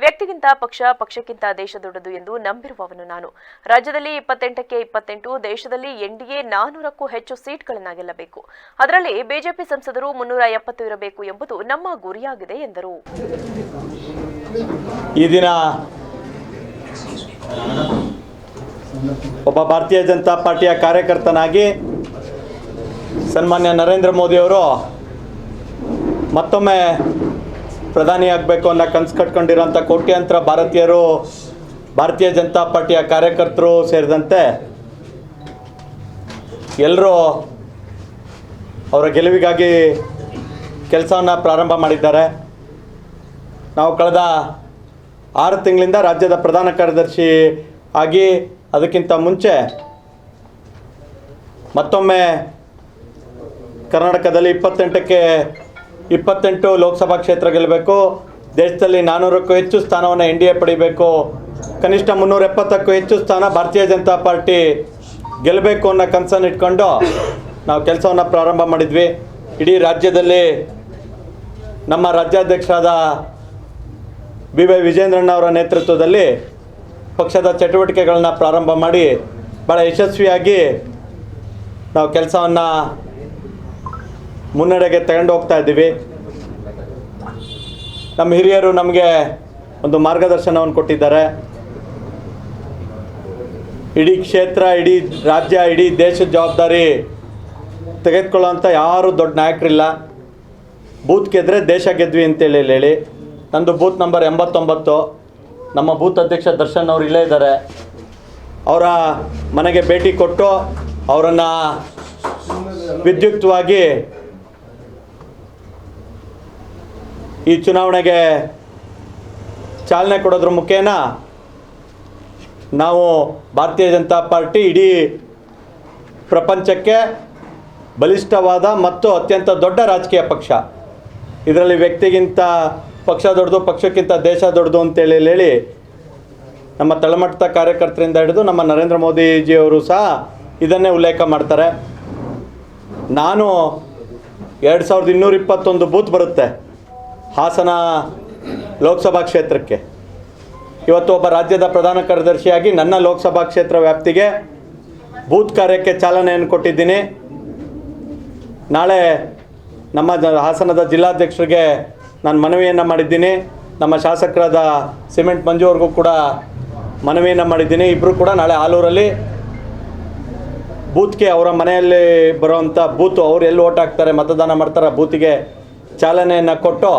ವ್ಯಕ್ತಿಗಿಂತ ಪಕ್ಷ, ಪಕ್ಷಕ್ಕಿಂತ ದೇಶ ದೊಡ್ಡದು ಎಂದು ನಂಬಿರುವವನು ನಾನು. ರಾಜ್ಯದಲ್ಲಿ 28ಕ್ಕೆ 28, ದೇಶದಲ್ಲಿ NDA 400ಕ್ಕೂ ಹೆಚ್ಚು ಸೀಟ್ಗಳನ್ನು ಗೆಲ್ಲಬೇಕು. ಅದರಲ್ಲಿ ಬಿಜೆಪಿ ಸಂಸದರು 370 ಇರಬೇಕು ಎಂಬುದು ನಮ್ಮ ಗುರಿಯಾಗಿದೆ ಎಂದರು. ಈ ದಿನ ಒಬ್ಬ ಭಾರತೀಯ ಜನತಾ ಪಾರ್ಟಿಯ ಕಾರ್ಯಕರ್ತನಾಗಿ ಸನ್ಮಾನ್ಯ ನರೇಂದ್ರ ಮೋದಿಯವರು ಮತ್ತೊಮ್ಮೆ ಪ್ರಧಾನಿ ಆಗಬೇಕು ಅನ್ನೋ ಕನಸು ಕಟ್ಕೊಂಡಿರೋಂಥ ಕೋಟ್ಯಾಂತರ ಭಾರತೀಯರು ಭಾರತೀಯ ಜನತಾ ಪಾರ್ಟಿಯ ಕಾರ್ಯಕರ್ತರು ಸೇರಿದಂತೆ ಎಲ್ಲರೂ ಅವರ ಗೆಲುವಿಗಾಗಿ ಕೆಲಸವನ್ನು ಪ್ರಾರಂಭ ಮಾಡಿದ್ದಾರೆ. ನಾವು ಕಳೆದ 6 ತಿಂಗಳಿಂದ ರಾಜ್ಯದ ಪ್ರಧಾನ ಕಾರ್ಯದರ್ಶಿ ಆಗಿ ಅದಕ್ಕಿಂತ ಮುಂಚೆ ಮತ್ತೊಮ್ಮೆ ಕರ್ನಾಟಕದಲ್ಲಿ 28ಕ್ಕೆ 28 ಲೋಕಸಭಾ ಕ್ಷೇತ್ರ ಗೆಲ್ಲಬೇಕು, ದೇಶದಲ್ಲಿ 400ಕ್ಕೂ ಹೆಚ್ಚು ಸ್ಥಾನವನ್ನು NDA ಪಡಿಬೇಕು, ಕನಿಷ್ಠ 370ಕ್ಕೂ ಹೆಚ್ಚು ಸ್ಥಾನ ಭಾರತೀಯ ಜನತಾ ಪಾರ್ಟಿ ಗೆಲ್ಲಬೇಕು ಅನ್ನೋ ಕನಸನ್ನು ಇಟ್ಕೊಂಡು ನಾವು ಕೆಲಸವನ್ನು ಪ್ರಾರಂಭ ಮಾಡಿದ್ವಿ. ಇಡೀ ರಾಜ್ಯದಲ್ಲಿ ನಮ್ಮ ರಾಜ್ಯಾಧ್ಯಕ್ಷರಾದ BY ವಿಜೇಂದ್ರಣ್ಣ ಅವರ ನೇತೃತ್ವದಲ್ಲಿ ಪಕ್ಷದ ಚಟುವಟಿಕೆಗಳನ್ನು ಪ್ರಾರಂಭ ಮಾಡಿ ಭಾಳ ಯಶಸ್ವಿಯಾಗಿ ನಾವು ಕೆಲಸವನ್ನು ಮುನ್ನಡೆಗೆ ತಗೊಂಡು ಹೋಗ್ತಾ ಇದ್ದೀವಿ. ನಮ್ಮ ಹಿರಿಯರು ನಮಗೆ ಒಂದು ಮಾರ್ಗದರ್ಶನವನ್ನು ಕೊಟ್ಟಿದ್ದಾರೆ. ಇಡೀ ಕ್ಷೇತ್ರ, ಇಡೀ ರಾಜ್ಯ, ಇಡೀ ದೇಶದ ಜವಾಬ್ದಾರಿ ತೆಗೆದುಕೊಳ್ಳೋಂಥ ಯಾರೂ ದೊಡ್ಡ ನಾಯಕರಿಲ್ಲ. ಬೂತ್ ಗೆದ್ದರೆ ದೇಶ ಗೆದ್ವಿ ಅಂತೇಳಿ ಹೇಳಿ. ನಂದು ಬೂತ್ ನಂಬರ್ 89. ನಮ್ಮ ಬೂತ್ ಅಧ್ಯಕ್ಷ ದರ್ಶನ್ ಅವರು ಇಲ್ಲೇ ಇದ್ದಾರೆ. ಅವರ ಮನೆಗೆ ಭೇಟಿ ಕೊಟ್ಟು ಅವರನ್ನು ವಿದ್ಯುಕ್ತವಾಗಿ ಈ ಚುನಾವಣೆಗೆ ಚಾಲನೆ ಕೊಡೋದ್ರ ಮುಖೇನ ನಾವು ಭಾರತೀಯ ಜನತಾ ಪಾರ್ಟಿ ಇಡೀ ಪ್ರಪಂಚಕ್ಕೆ ಬಲಿಷ್ಠವಾದ ಮತ್ತು ಅತ್ಯಂತ ದೊಡ್ಡ ರಾಜಕೀಯ ಪಕ್ಷ. ಇದರಲ್ಲಿ ವ್ಯಕ್ತಿಗಿಂತ ಪಕ್ಷ ದೊಡ್ಡದು, ಪಕ್ಷಕ್ಕಿಂತ ದೇಶ ದೊಡ್ಡದು ಅಂತೇಳಿ ಹೇಳಿ ನಮ್ಮ ತಳಮಟ್ಟದ ಕಾರ್ಯಕರ್ತರಿಂದ ಹಿಡಿದು ನಮ್ಮ ನರೇಂದ್ರ ಮೋದಿಜಿಯವರು ಸಹ ಇದನ್ನೇ ಉಲ್ಲೇಖ ಮಾಡ್ತಾರೆ. ನಾನು 2221 ಬೂತ್ ಬರುತ್ತೆ ಹಾಸನ ಲೋಕಸಭಾ ಕ್ಷೇತ್ರಕ್ಕೆ. ಇವತ್ತು ಒಬ್ಬ ರಾಜ್ಯದ ಪ್ರಧಾನ ಕಾರ್ಯದರ್ಶಿಯಾಗಿ ನನ್ನ ಲೋಕಸಭಾ ಕ್ಷೇತ್ರ ವ್ಯಾಪ್ತಿಗೆ ಬೂತ್ ಕಾರ್ಯಕ್ಕೆ ಚಾಲನೆಯನ್ನು ಕೊಟ್ಟಿದ್ದೀನಿ. ನಾಳೆ ನಮ್ಮ ಹಾಸನದ ಜಿಲ್ಲಾಧ್ಯಕ್ಷರಿಗೆ ನಾನು ಮನವಿಯನ್ನು ಮಾಡಿದ್ದೀನಿ. ನಮ್ಮ ಶಾಸಕರಾದ ಸಿಮೆಂಟ್ ಮಂಜು ಅವ್ರಿಗೂ ಕೂಡ ಮನವಿಯನ್ನು ಮಾಡಿದ್ದೀನಿ. ಇಬ್ಬರು ಕೂಡ ನಾಳೆ ಆಲೂರಲ್ಲಿ ಬೂತ್ಗೆ ಅವರ ಮನೆಯಲ್ಲಿ ಬರೋವಂಥ ಬೂತು ಅವ್ರು ಎಲ್ಲಿ ಓಟ್ ಹಾಕ್ತಾರೆ, ಮತದಾನ ಮಾಡ್ತಾರೆ, ಬೂತಿಗೆ ಚಾಲನೆಯನ್ನು ಕೊಟ್ಟು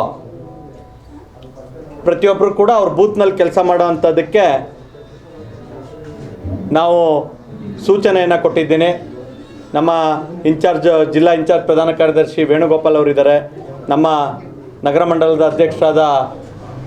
ಪ್ರತಿಯೊಬ್ಬರು ಕೂಡ ಅವ್ರ ಬೂತ್ನಲ್ಲಿ ಕೆಲಸ ಮಾಡೋ ಅಂಥದ್ದಕ್ಕೆ ನಾವು ಸೂಚನೆಯನ್ನು ಕೊಟ್ಟಿದ್ದೀನಿ. ನಮ್ಮ ಜಿಲ್ಲಾ ಇನ್ಚಾರ್ಜ್ ಪ್ರಧಾನ ಕಾರ್ಯದರ್ಶಿ ವೇಣುಗೋಪಾಲ್ ಅವರಿದ್ದಾರೆ. ನಮ್ಮ ನಗರ ಮಂಡಲದ ಅಧ್ಯಕ್ಷರಾದ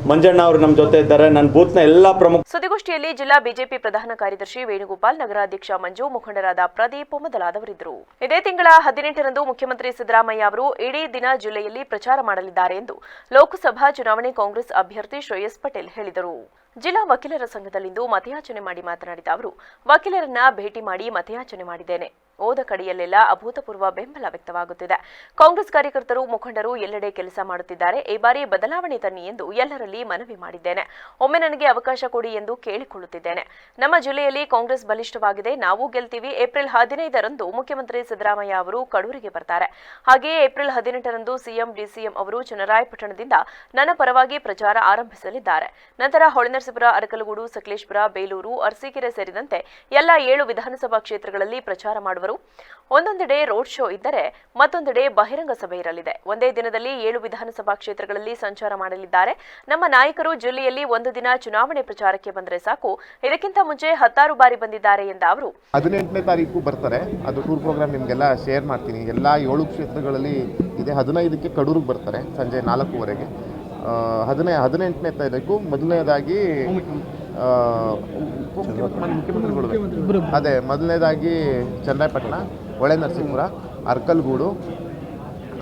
ಮಂಜಣ್ಣ ಅವರು ನಮ್ಮ ಜೊತೆ ಇದ್ದಾರೆ. ನನ್ನ ಬೂತ್ನ ಎಲ್ಲ ಪ್ರಮುಖ ಸುದ್ದಿಗೋಷ್ಠಿಯಲ್ಲಿ ಜಿಲ್ಲಾ ಬಿಜೆಪಿ ಪ್ರಧಾನ ಕಾರ್ಯದರ್ಶಿ ವೇಣುಗೋಪಾಲ್, ನಗರಾಧ್ಯಕ್ಷ ಮಂಜು, ಮುಖಂಡರಾದ ಪ್ರದೀಪ್ ಮೊದಲಾದವರಿದ್ದರು. ಇದೇ ತಿಂಗಳ 18ರಂದು ಮುಖ್ಯಮಂತ್ರಿ ಸಿದ್ದರಾಮಯ್ಯ ಅವರು ಇಡೀ ದಿನ ಜಿಲ್ಲೆಯಲ್ಲಿ ಪ್ರಚಾರ ಮಾಡಲಿದ್ದಾರೆ ಎಂದು ಲೋಕಸಭಾ ಚುನಾವಣೆ ಕಾಂಗ್ರೆಸ್ ಅಭ್ಯರ್ಥಿ ಶ್ರೇಯಸ್ ಪಟೇಲ್ ಹೇಳಿದರು. ಜಿಲ್ಲಾ ವಕೀಲರ ಸಂಘದಲ್ಲಿಂದು ಮತಯಾಚನೆ ಮಾಡಿ ಮಾತನಾಡಿದ ಅವರು, ವಕೀಲರನ್ನ ಭೇಟಿ ಮಾಡಿ ಮತಯಾಚನೆ ಮಾಡಿದ್ದೇನೆ. ಹೋದ ಕಡೆಯಲ್ಲೆಲ್ಲ ಅಭೂತಪೂರ್ವ ಬೆಂಬಲ ವ್ಯಕ್ತವಾಗುತ್ತಿದೆ. ಕಾಂಗ್ರೆಸ್ ಕಾರ್ಯಕರ್ತರು, ಮುಖಂಡರು ಎಲ್ಲೆಡೆ ಕೆಲಸ ಮಾಡುತ್ತಿದ್ದಾರೆ. ಈ ಬಾರಿ ಬದಲಾವಣೆ ತನ್ನಿ ಎಂದು ಎಲ್ಲರಲ್ಲಿ ಮನವಿ ಮಾಡಿದ್ದೇನೆ. ಒಮ್ಮೆ ನನಗೆ ಅವಕಾಶ ಕೊಡಿ ಎಂದು ಕೇಳಿಕೊಳ್ಳುತ್ತಿದ್ದೇನೆ. ನಮ್ಮ ಜಿಲ್ಲೆಯಲ್ಲಿ ಕಾಂಗ್ರೆಸ್ ಬಲಿಷ್ಠವಾಗಿದೆ. ನಾವು ಗೆಲ್ತೀವಿ. ಏಪ್ರಿಲ್ 15ರಂದು ಮುಖ್ಯಮಂತ್ರಿ ಸಿದ್ದರಾಮಯ್ಯ ಅವರು ಕಡೂರಿಗೆ ಬರ್ತಾರೆ. ಹಾಗೆಯೇ ಏಪ್ರಿಲ್ 18ರಂದು ಸಿಎಂ, ಡಿಸಿಎಂ ಅವರು ಚನ್ನರಾಯಪಟ್ಟಣದಿಂದ ನನ್ನ ಪರವಾಗಿ ಪ್ರಚಾರ ಆರಂಭಿಸಲಿದ್ದಾರೆ. ನಂತರ ಹೊಳೆನರಸೀಪುರ, ಅರಕಲಗೂಡು, ಸಕಲೇಶಪುರ, ಬೇಲೂರು, ಅರಸೀಕೆರೆ ಸೇರಿದಂತೆ ಎಲ್ಲ 7 ವಿಧಾನಸಭಾ ಕ್ಷೇತ್ರಗಳಲ್ಲಿ ಪ್ರಚಾರ ಮಾಡುವರು. ಒಂದೊಂದೆಡೆ ರೋಡ್ ಶೋ ಇದ್ದರೆ ಮತ್ತೊಂದೆಡೆ ಬಹಿರಂಗ ಸಭೆ ಇರಲಿದೆ. ಒಂದೇ ದಿನದಲ್ಲಿ 7 ವಿಧಾನಸಭಾ ಕ್ಷೇತ್ರಗಳಲ್ಲಿ ಸಂಚಾರ ಮಾಡಲಿದ್ದಾರೆ. ನಮ್ಮ ನಾಯಕರು ಜಿಲ್ಲೆಯಲ್ಲಿ ಒಂದು ದಿನ ಚುನಾವಣೆ ಪ್ರಚಾರಕ್ಕೆ ಬಂದರೆ ಸಾಕು. ಇದಕ್ಕಿಂತ ಮುಂಚೆ 16 ಬಾರಿ ಬಂದಿದ್ದಾರೆ ಎಂದ ಅವರು, 18ನೇ ತಾರೀಕು ಬರ್ತಾರೆ. ಅದು ಟೂರ್ ಪ್ರೋಗ್ರಾಮ್ ನಿಮಗೆಲ್ಲ ಶೇರ್ ಮಾಡ್ತೀನಿ. ಎಲ್ಲ 7 ಕ್ಷೇತ್ರಗಳಲ್ಲಿ ಇದೆ. 15ಕ್ಕೆ ಕಡೂರಿಗೆ ಬರ್ತಾರೆ ಸಂಜೆ 4:15ಗೆ. 18ನೇ ತಾರೀಕು ಮೊದಲನೇದಾಗಿ ಮುಖ್ಯಮಂತ್ರಿಗಳು ಮೊದಲನೇದಾಗಿ ಚನ್ನರಾಯಪಟ್ಟಣ, ಹೊಳೆನರಸೀಪುರ, ಅರಕಲಗೂಡು,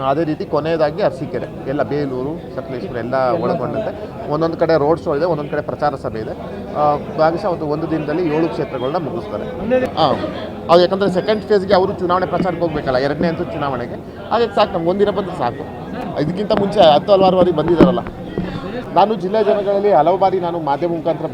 ಅದೇ ರೀತಿ ಕೊನೆಯದಾಗಿ ಅರಸೀಕೆರೆ, ಎಲ್ಲ ಬೇಲೂರು, ಸಕಲೇಶಪುರ ಎಲ್ಲ ಒಳಗೊಂಡಂತೆ ಒಂದೊಂದು ಕಡೆ ರೋಡ್ ಶೋ ಇದೆ, ಒಂದೊಂದು ಕಡೆ ಪ್ರಚಾರ ಸಭೆ ಇದೆ. ಭಾಗಶಃ ಒಂದು ದಿನದಲ್ಲಿ 7 ಕ್ಷೇತ್ರಗಳನ್ನ ಮುಗಿಸ್ತಾರೆ. ಅದು ಯಾಕಂದರೆ ಸೆಕೆಂಡ್ ಫೇಸ್ಗೆ ಅವರು ಚುನಾವಣೆ ಪ್ರಚಾರಕ್ಕೆ ಹೋಗ್ಬೇಕಲ್ಲ, 2ನೇ ಹಂತದ ಚುನಾವಣೆಗೆ. ಹಾಗೆ ಸಾಕು, ನಮ್ಗೆ ಒಂದಿನ ಬಂದರೆ ಸಾಕು. ಇದಕ್ಕಿಂತ ಮುಂಚೆ 10 ಹಲವಾರು ಬಾರಿ ಬಂದಿದ್ದಾರಲ್ಲ. ನಾನು ಜಿಲ್ಲಾ ಜನಗಳಲ್ಲಿ ಹಲವು ಬಾರಿ ನಾನು ಮಾಧ್ಯಮ ಮುಖಾಂತರ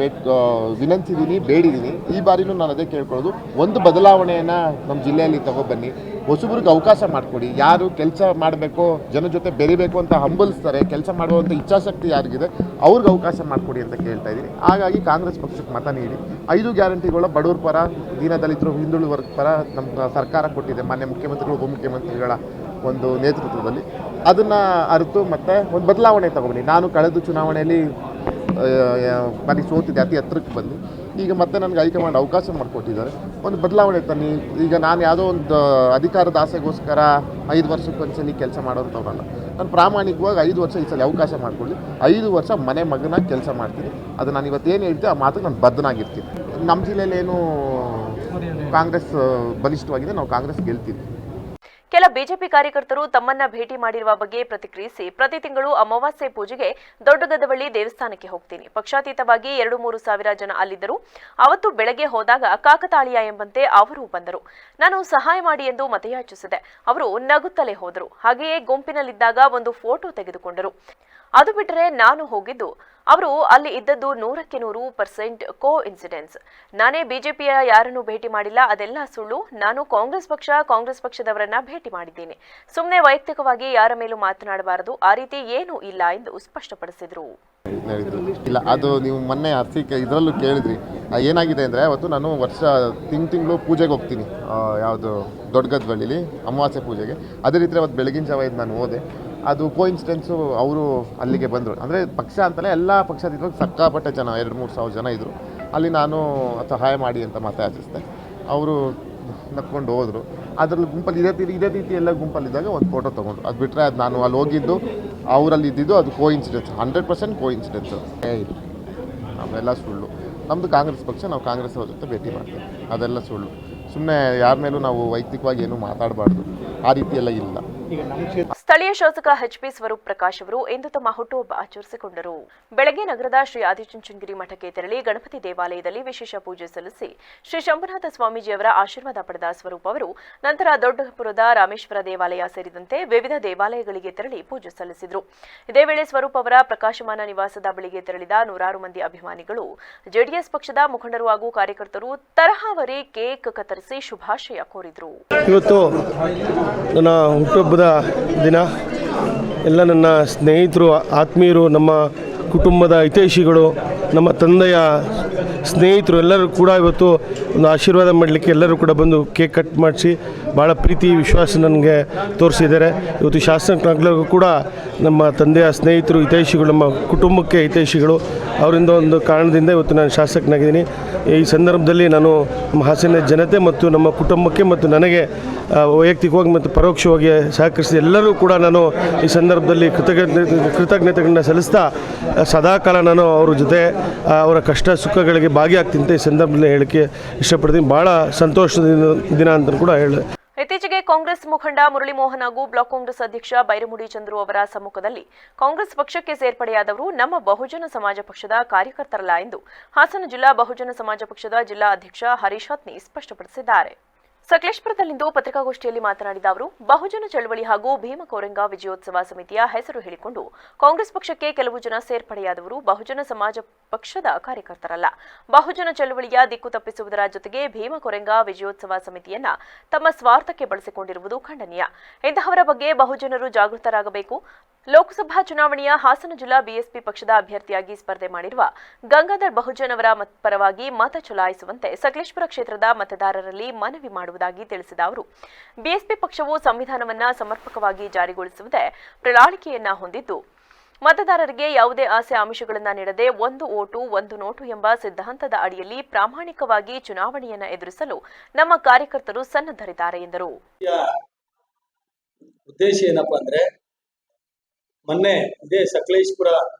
ವಿನಂತಿದ್ದೀನಿ, ಬೇಡಿದ್ದೀನಿ. ಈ ಬಾರಿನೂ ನಾನು ಅದೇ ಕೇಳ್ಕೊಳ್ಳೋದು, ಒಂದು ಬದಲಾವಣೆಯನ್ನು ನಮ್ಮ ಜಿಲ್ಲೆಯಲ್ಲಿ ತಗೊಬನ್ನಿ. ಹೊಸಬ್ರಿಗೆ ಅವಕಾಶ ಮಾಡಿಕೊಡಿ. ಯಾರು ಕೆಲಸ ಮಾಡಬೇಕು, ಜನ ಜೊತೆ ಬೆರಿಬೇಕು ಅಂತ ಹಂಬಲಿಸ್ತಾರೆ, ಕೆಲಸ ಮಾಡುವಂಥ ಇಚ್ಛಾಶಕ್ತಿ ಯಾರಿಗಿದೆ ಅವ್ರಿಗೆ ಅವಕಾಶ ಮಾಡಿಕೊಡಿ ಅಂತ ಕೇಳ್ತಾ ಇದ್ದೀನಿ. ಹಾಗಾಗಿ ಕಾಂಗ್ರೆಸ್ ಪಕ್ಷಕ್ಕೆ ಮತ ನೀಡಿ. 5 ಗ್ಯಾರಂಟಿಗಳು ಬಡವ್ರ ಪರ, ದೀನದಲಿತರು, ಹಿಂದುಳಿದ ವರ್ಗ ಪರ ನಮ್ಮ ಸರ್ಕಾರ ಕೊಟ್ಟಿದೆ. ಮಾನ್ಯ ಮುಖ್ಯಮಂತ್ರಿಗಳು, ಉಪಮುಖ್ಯಮಂತ್ರಿಗಳ ಒಂದು ನೇತೃತ್ವದಲ್ಲಿ ಅದನ್ನು ಅರಿತು ಮತ್ತೆ ಒಂದು ಬದಲಾವಣೆ ತಗೊಬನ್ನಿ. ನಾನು ಕಳೆದ ಚುನಾವಣೆಯಲ್ಲಿ ಬಾರಿ ಸೋತಿದ್ದೆ, ಅತಿ ಹತ್ತಿರಕ್ಕೆ ಬಂದು. ಈಗ ಮತ್ತೆ ನನಗೆ ಹೈಕಮಾಂಡ್ ಅವಕಾಶ ಮಾಡಿಕೊಟ್ಟಿದ್ದಾರೆ. ಒಂದು ಬದಲಾವಣೆ ತನ್ನಿ. ಈಗ ನಾನು ಯಾವುದೋ ಒಂದು ಅಧಿಕಾರದ ಆಸೆಗೋಸ್ಕರ 5 ವರ್ಷಕ್ಕೊಂದ್ಸಲಿ ಕೆಲಸ ಮಾಡೋಂಥವ್ರಲ್ಲ. ನಾನು ಪ್ರಾಮಾಣಿಕವಾಗಿ 5 ವರ್ಷ ಈ ಸಲ ಅವಕಾಶ ಮಾಡಿಕೊಳ್ಳಿ, 5 ವರ್ಷ ಮನೆ ಮಗನಾಗಿ ಕೆಲಸ ಮಾಡ್ತೀನಿ. ಅದು ನಾನು ಇವತ್ತೇನು ಹೇಳ್ತೀನಿ ಆ ಮಾತಿಗೆ ನಾನು ಬದ್ಧನಾಗಿರ್ತೀನಿ. ನಮ್ಮ ಜಿಲ್ಲೆಯಲ್ಲಿ ಏನು ಕಾಂಗ್ರೆಸ್ ಬಲಿಷ್ಠವಾಗಿದೆ, ನಾವು ಕಾಂಗ್ರೆಸ್ ಗೆಲ್ತೀವಿ. ಕೆಲ ಬಿಜೆಪಿ ಕಾರ್ಯಕರ್ತರು ತಮ್ಮನ್ನ ಭೇಟಿ ಮಾಡಿರುವ ಬಗ್ಗೆ ಪ್ರತಿಕ್ರಿಯಿಸಿ, ಪ್ರತಿ ತಿಂಗಳು ಅಮಾವಾಸ್ಯೆ ಪೂಜೆಗೆ ದೊಡ್ಡಗದವಳ್ಳಿ ದೇವಸ್ಥಾನಕ್ಕೆ ಹೋಗ್ತೀನಿ. ಪಕ್ಷಾತೀತವಾಗಿ 2-3 ಸಾವಿರ ಜನ ಅಲ್ಲಿದ್ದರು. ಅವತ್ತು ಬೆಳಗ್ಗೆ ಹೋದಾಗ ಕಾಕತಾಳೀಯ ಎಂಬಂತೆ ಅವರು ಬಂದರು. ನಾನು ಸಹಾಯ ಮಾಡಿ ಎಂದು ಮತಯಾಚಿಸಿದೆ. ಅವರು ನಗುತ್ತಲೇ ಹೋದರು. ಹಾಗೆಯೇ ಗುಂಪಿನಲ್ಲಿದ್ದಾಗ ಒಂದು ಫೋಟೋ ತೆಗೆದುಕೊಂಡರು. ಅದು ಬಿಟ್ಟರೆ ನಾನು ಹೋಗಿದ್ದು, ಅವರು ಅಲ್ಲಿ ಇದ್ದದ್ದು 100% ಕೋ ಇನ್ಸಿಡೆನ್ಸ್. ನಾನೇ ಬಿಜೆಪಿಯ ಯಾರನ್ನೂ ಭೇಟಿ ಮಾಡಿಲ್ಲ, ಅದೆಲ್ಲ ಸುಳ್ಳು. ನಾನು ಕಾಂಗ್ರೆಸ್ ಪಕ್ಷದವರನ್ನ ಭೇಟಿ ಮಾಡಿದ್ದೀನಿ. ಸುಮ್ಮನೆ ವೈಯಕ್ತಿಕವಾಗಿ ಯಾರ ಮೇಲೂ ಮಾತನಾಡಬಾರದು, ಆ ರೀತಿ ಏನೂ ಇಲ್ಲ ಎಂದು ಸ್ಪಷ್ಟಪಡಿಸಿದರು. ಇಲ್ಲ, ಅದು ನೀವು ಮೊನ್ನೆ ಇದರಲ್ಲೂ ಕೇಳಿದ್ರಿ. ಏನಾಗಿದೆ ಅಂದರೆ ಅವತ್ತು ನಾನು ವರ್ಷ ತಿಂಗಳು ಪೂಜೆಗೆ ಹೋಗ್ತೀನಿ, ಯಾವುದು ದೊಡ್ಡಗದ್ವಳ್ಳಿಲಿ ಅಮಾವಾಸ್ಯೆ ಪೂಜೆಗೆ. ಅದೇ ರೀತಿ ಅವತ್ತು ಬೆಳಗಿನ ಜಾವ ನಾನು ಹೋದೆ. ಅದು ಕೋಇನ್ಸಿಡೆನ್ಸು, ಅವರು ಅಲ್ಲಿಗೆ ಬಂದರು. ಅಂದರೆ ಪಕ್ಷ ಅಂತಲೇ ಎಲ್ಲ ಪಕ್ಷದಿಂದ ಸಿಕ್ಕಾಪಟ್ಟೆ ಜನ, 2-3 ಸಾವಿರ ಜನ ಇದ್ದರು. ಅಲ್ಲಿ ನಾನು ಸಹಾಯ ಮಾಡಿ ಅಂತ ಮಾತಾಡಿಸಿದೆ. ಅವರು ನಕ್ಕೊಂಡು ಹೋದರು. ಅದರಲ್ಲಿ ಗುಂಪಲ್ಲಿ ಇದೇ ರೀತಿ ಎಲ್ಲ ಗುಂಪಲ್ಲಿದ್ದಾಗ ಒಂದು ಫೋಟೋ ತೊಗೊಂಡ್ರು. ಅದು ಬಿಟ್ಟರೆ ಅದು ನಾನು ಅಲ್ಲಿ ಹೋಗಿದ್ದು, ಅವರಲ್ಲಿ ಇದ್ದಿದ್ದು ಅದು ಕೋಇನ್ಸಿಡೆನ್ಸ್, 100% ಕೋಇನ್ಸಿಡೆನ್ಸು. ಇಲ್ಲ, ಅವೆಲ್ಲ ಸುಳ್ಳು. ನಮ್ಮದು ಕಾಂಗ್ರೆಸ್ ಪಕ್ಷ, ನಾವು ಕಾಂಗ್ರೆಸ್ ಅವ್ರ ಜೊತೆ ಭೇಟಿ ಮಾಡ್ತೀವಿ. ಅದೆಲ್ಲ ಸುಳ್ಳು. ಸುಮ್ಮನೆ ಯಾರ ಮೇಲೂ ನಾವು ವೈಯಕ್ತಿಕವಾಗಿ ಏನೂ ಮಾತಾಡಬಾರ್ದು, ಆ ರೀತಿ ಎಲ್ಲ ಇಲ್ಲ. ಸ್ಥಳೀಯ ಶಾಸಕ ಎಚ್.ಪಿ. ಸ್ವರೂಪ್ ಪ್ರಕಾಶ್ ಅವರು ಇಂದು ತಮ್ಮ ಹುಟ್ಟುಹಬ್ಬ ಆಚರಿಸಿಕೊಂಡರು. ಬೆಳಗ್ಗೆ ನಗರದ ಶ್ರೀ ಆದಿಚುಂಚನಗಿರಿ ಮಠಕ್ಕೆ ತೆರಳಿ ಗಣಪತಿ ದೇವಾಲಯದಲ್ಲಿ ವಿಶೇಷ ಪೂಜೆ ಸಲ್ಲಿಸಿ ಶ್ರೀ ಶಂಭುನಾಥ ಸ್ವಾಮೀಜಿಯವರ ಆಶೀರ್ವಾದ ಪಡೆದ ಸ್ವರೂಪ್ ಅವರು ನಂತರ ದೊಡ್ಡಪುರದ ರಾಮೇಶ್ವರ ದೇವಾಲಯ ಸೇರಿದಂತೆ ವಿವಿಧ ದೇವಾಲಯಗಳಿಗೆ ತೆರಳಿ ಪೂಜೆ ಸಲ್ಲಿಸಿದರು. ಇದೇ ವೇಳೆ ಸ್ವರೂಪ್ ಅವರ ಪ್ರಕಾಶಮಾನ ನಿವಾಸದ ಬಳಿಗೆ ತೆರಳಿದ ನೂರಾರು ಮಂದಿ ಅಭಿಮಾನಿಗಳು, ಜೆಡಿಎಸ್ ಪಕ್ಷದ ಮುಖಂಡರು ಹಾಗೂ ಕಾರ್ಯಕರ್ತರು ತರಹಾವರಿ ಕೇಕ್ ಕತ್ತರಿಸಿ ಶುಭಾಶಯ ಕೋರಿದರು. ಇವತ್ತು ನನ್ನ ಹುಟ್ಟುಹಬ್ಬದ ದಿನ. ಎಲ್ಲ ನನ್ನ ಸ್ನೇಹಿತರು, ಆತ್ಮೀಯರು, ನಮ್ಮ ಕುಟುಂಬದ ಹಿತೈಷಿಗಳು, ನಮ್ಮ ತಂದೆಯ ಸ್ನೇಹಿತರು ಎಲ್ಲರೂ ಕೂಡ ಇವತ್ತು ಒಂದು ಆಶೀರ್ವಾದ ಮಾಡಲಿಕ್ಕೆ ಎಲ್ಲರೂ ಕೂಡ ಬಂದು ಕೇಕ್ ಕಟ್ ಮಾಡಿಸಿ ಭಾಳ ಪ್ರೀತಿ ವಿಶ್ವಾಸ ನನಗೆ ತೋರಿಸಿದ್ದಾರೆ. ಇವತ್ತು ಶಾಸಕನಾಗಲಿಗೂ ಕೂಡ ನಮ್ಮ ತಂದೆಯ ಸ್ನೇಹಿತರು, ಹಿತೈಷಿಗಳು, ನಮ್ಮ ಕುಟುಂಬಕ್ಕೆ ಹಿತೈಷಿಗಳು, ಅವರಿಂದ ಒಂದು ಕಾರಣದಿಂದ ಇವತ್ತು ನಾನು ಶಾಸಕನಾಗಿದ್ದೀನಿ. ಈ ಸಂದರ್ಭದಲ್ಲಿ ನಾನು ನಮ್ಮ ಹಾಸನ ಜನತೆ ಮತ್ತು ನಮ್ಮ ಕುಟುಂಬಕ್ಕೆ ಮತ್ತು ನನಗೆ ವೈಯಕ್ತಿಕವಾಗಿ ಮತ್ತು ಪರೋಕ್ಷವಾಗಿ ಸಹಕರಿಸಿದ ಎಲ್ಲರೂ ಕೂಡ ನಾನು ಈ ಸಂದರ್ಭದಲ್ಲಿ ಕೃತಜ್ಞತೆಗಳನ್ನ ಸಲ್ಲಿಸ್ತಾ ಸದಾಕಾಲ ನಾನು ಅವ್ರ ಜೊತೆ ಅವರ ಕಷ್ಟ ಸುಖಗಳಿಗೆ ಭಾಗಿಯಾಗ್ತೀನಿ ಅಂತ ಈ ಸಂದರ್ಭದಲ್ಲಿ ಹೇಳಕ್ಕೆ ಇಷ್ಟಪಡ್ತೀನಿ. ಭಾಳ ಸಂತೋಷದ ದಿನ ಅಂತ ಕೂಡ ಹೇಳಿದೆ. ಇತ್ತೀಚೆಗೆ ಕಾಂಗ್ರೆಸ್ ಮುಖಂಡ ಮುರಳಿ ಮೋಹನ್ ಹಾಗೂ ಬ್ಲಾಕ್ ಕಾಂಗ್ರೆಸ್ ಅಧ್ಯಕ್ಷ ಬೈರಮುಡಿ ಚಂದ್ರು ಅವರ ಸಮ್ಮುಖದಲ್ಲಿ ಕಾಂಗ್ರೆಸ್ ಪಕ್ಷಕ್ಕೆ ಸೇರ್ಪಡೆಯಾದವರು ನಮ್ಮ ಬಹುಜನ ಸಮಾಜ ಪಕ್ಷದ ಕಾರ್ಯಕರ್ತರಲ್ಲ ಎಂದು ಹಾಸನ ಜಿಲ್ಲಾ ಬಹುಜನ ಸಮಾಜ ಪಕ್ಷದ ಜಿಲ್ಲಾ ಅಧ್ಯಕ್ಷ ಹರೀಶ್ ಹತ್ನಿ ಸ್ಪಷ್ಟಪಡಿಸಿದ್ದಾರೆ. ಸಕಲೇಶಪುರದಲ್ಲಿಂದು ಪತ್ರಿಕಾಗೋಷ್ಠಿಯಲ್ಲಿ ಮಾತನಾಡಿದ ಅವರು, ಬಹುಜನ ಚಳವಳಿ ಹಾಗೂ ಭೀಮಕೋರೆಂಗ ವಿಜಯೋತ್ಸವ ಸಮಿತಿಯ ಹೆಸರು ಹೇಳಿಕೊಂಡು ಕಾಂಗ್ರೆಸ್ ಪಕ್ಷಕ್ಕೆ ಕೆಲವು ಜನ ಸೇರ್ಪಡೆಯಾದವರು ಬಹುಜನ ಸಮಾಜ ಪಕ್ಷದ ಕಾರ್ಯಕರ್ತರಲ್ಲ. ಬಹುಜನ ಚಳವಳಿಯ ದಿಕ್ಕು ತಪ್ಪಿಸುವುದರ ಜೊತೆಗೆ ಭೀಮಕೋರೆಂಗ ವಿಜಯೋತ್ಸವ ಸಮಿತಿಯನ್ನ ತಮ್ಮ ಸ್ವಾರ್ಥಕ್ಕೆ ಬಳಸಿಕೊಂಡಿರುವುದು ಖಂಡನೀಯ. ಇಂತಹವರ ಬಗ್ಗೆ ಬಹುಜನರು ಜಾಗೃತರಾಗಬೇಕು. ಲೋಕಸಭಾ ಚುನಾವಣೆಯ ಹಾಸನ ಜಿಲ್ಲಾ ಬಿಎಸ್ಪಿ ಪಕ್ಷದ ಅಭ್ಯರ್ಥಿಯಾಗಿ ಸ್ಪರ್ಧೆ ಮಾಡಿರುವ ಗಂಗಾಧರ್ ಬಹುಜನ್ ಅವರ ಪರವಾಗಿ ಮತ ಚಲಾಯಿಸುವಂತೆ ಸಕಲೇಶಪುರ ಕ್ಷೇತ್ರದ ಮತದಾರರಲ್ಲಿ ಮನವಿ ಮಾಡುವುದಾಗಿ ತಿಳಿಸಿದ ಅವರು, ಬಿಎಸ್ಪಿ ಪಕ್ಷವು ಸಂವಿಧಾನವನ್ನ ಸಮರ್ಪಕವಾಗಿ ಜಾರಿಗೊಳಿಸುವುದೇ ಪ್ರಣಾಳಿಕೆಯನ್ನ ಹೊಂದಿದ್ದು, ಮತದಾರರಿಗೆ ಯಾವುದೇ ಆಸೆ ಆಮಿಷಗಳನ್ನು ನೀಡದೆ ಒಂದು ಓಟು ಒಂದು ನೋಟು ಎಂಬ ಸಿದ್ಧಾಂತದ ಅಡಿಯಲ್ಲಿ ಪ್ರಾಮಾಣಿಕವಾಗಿ ಚುನಾವಣೆಯನ್ನ ಎದುರಿಸಲು ನಮ್ಮ ಕಾರ್ಯಕರ್ತರು ಸನ್ನದ್ಧರಿದ್ದಾರೆ ಎಂದರು. ಉದ್ದೇಶ ಏನಪ್ಪಾ ಅಂದ್ರೆ, ಮೊನ್ನೆ ಇದೇ ಸಕಲೇಶಪುರ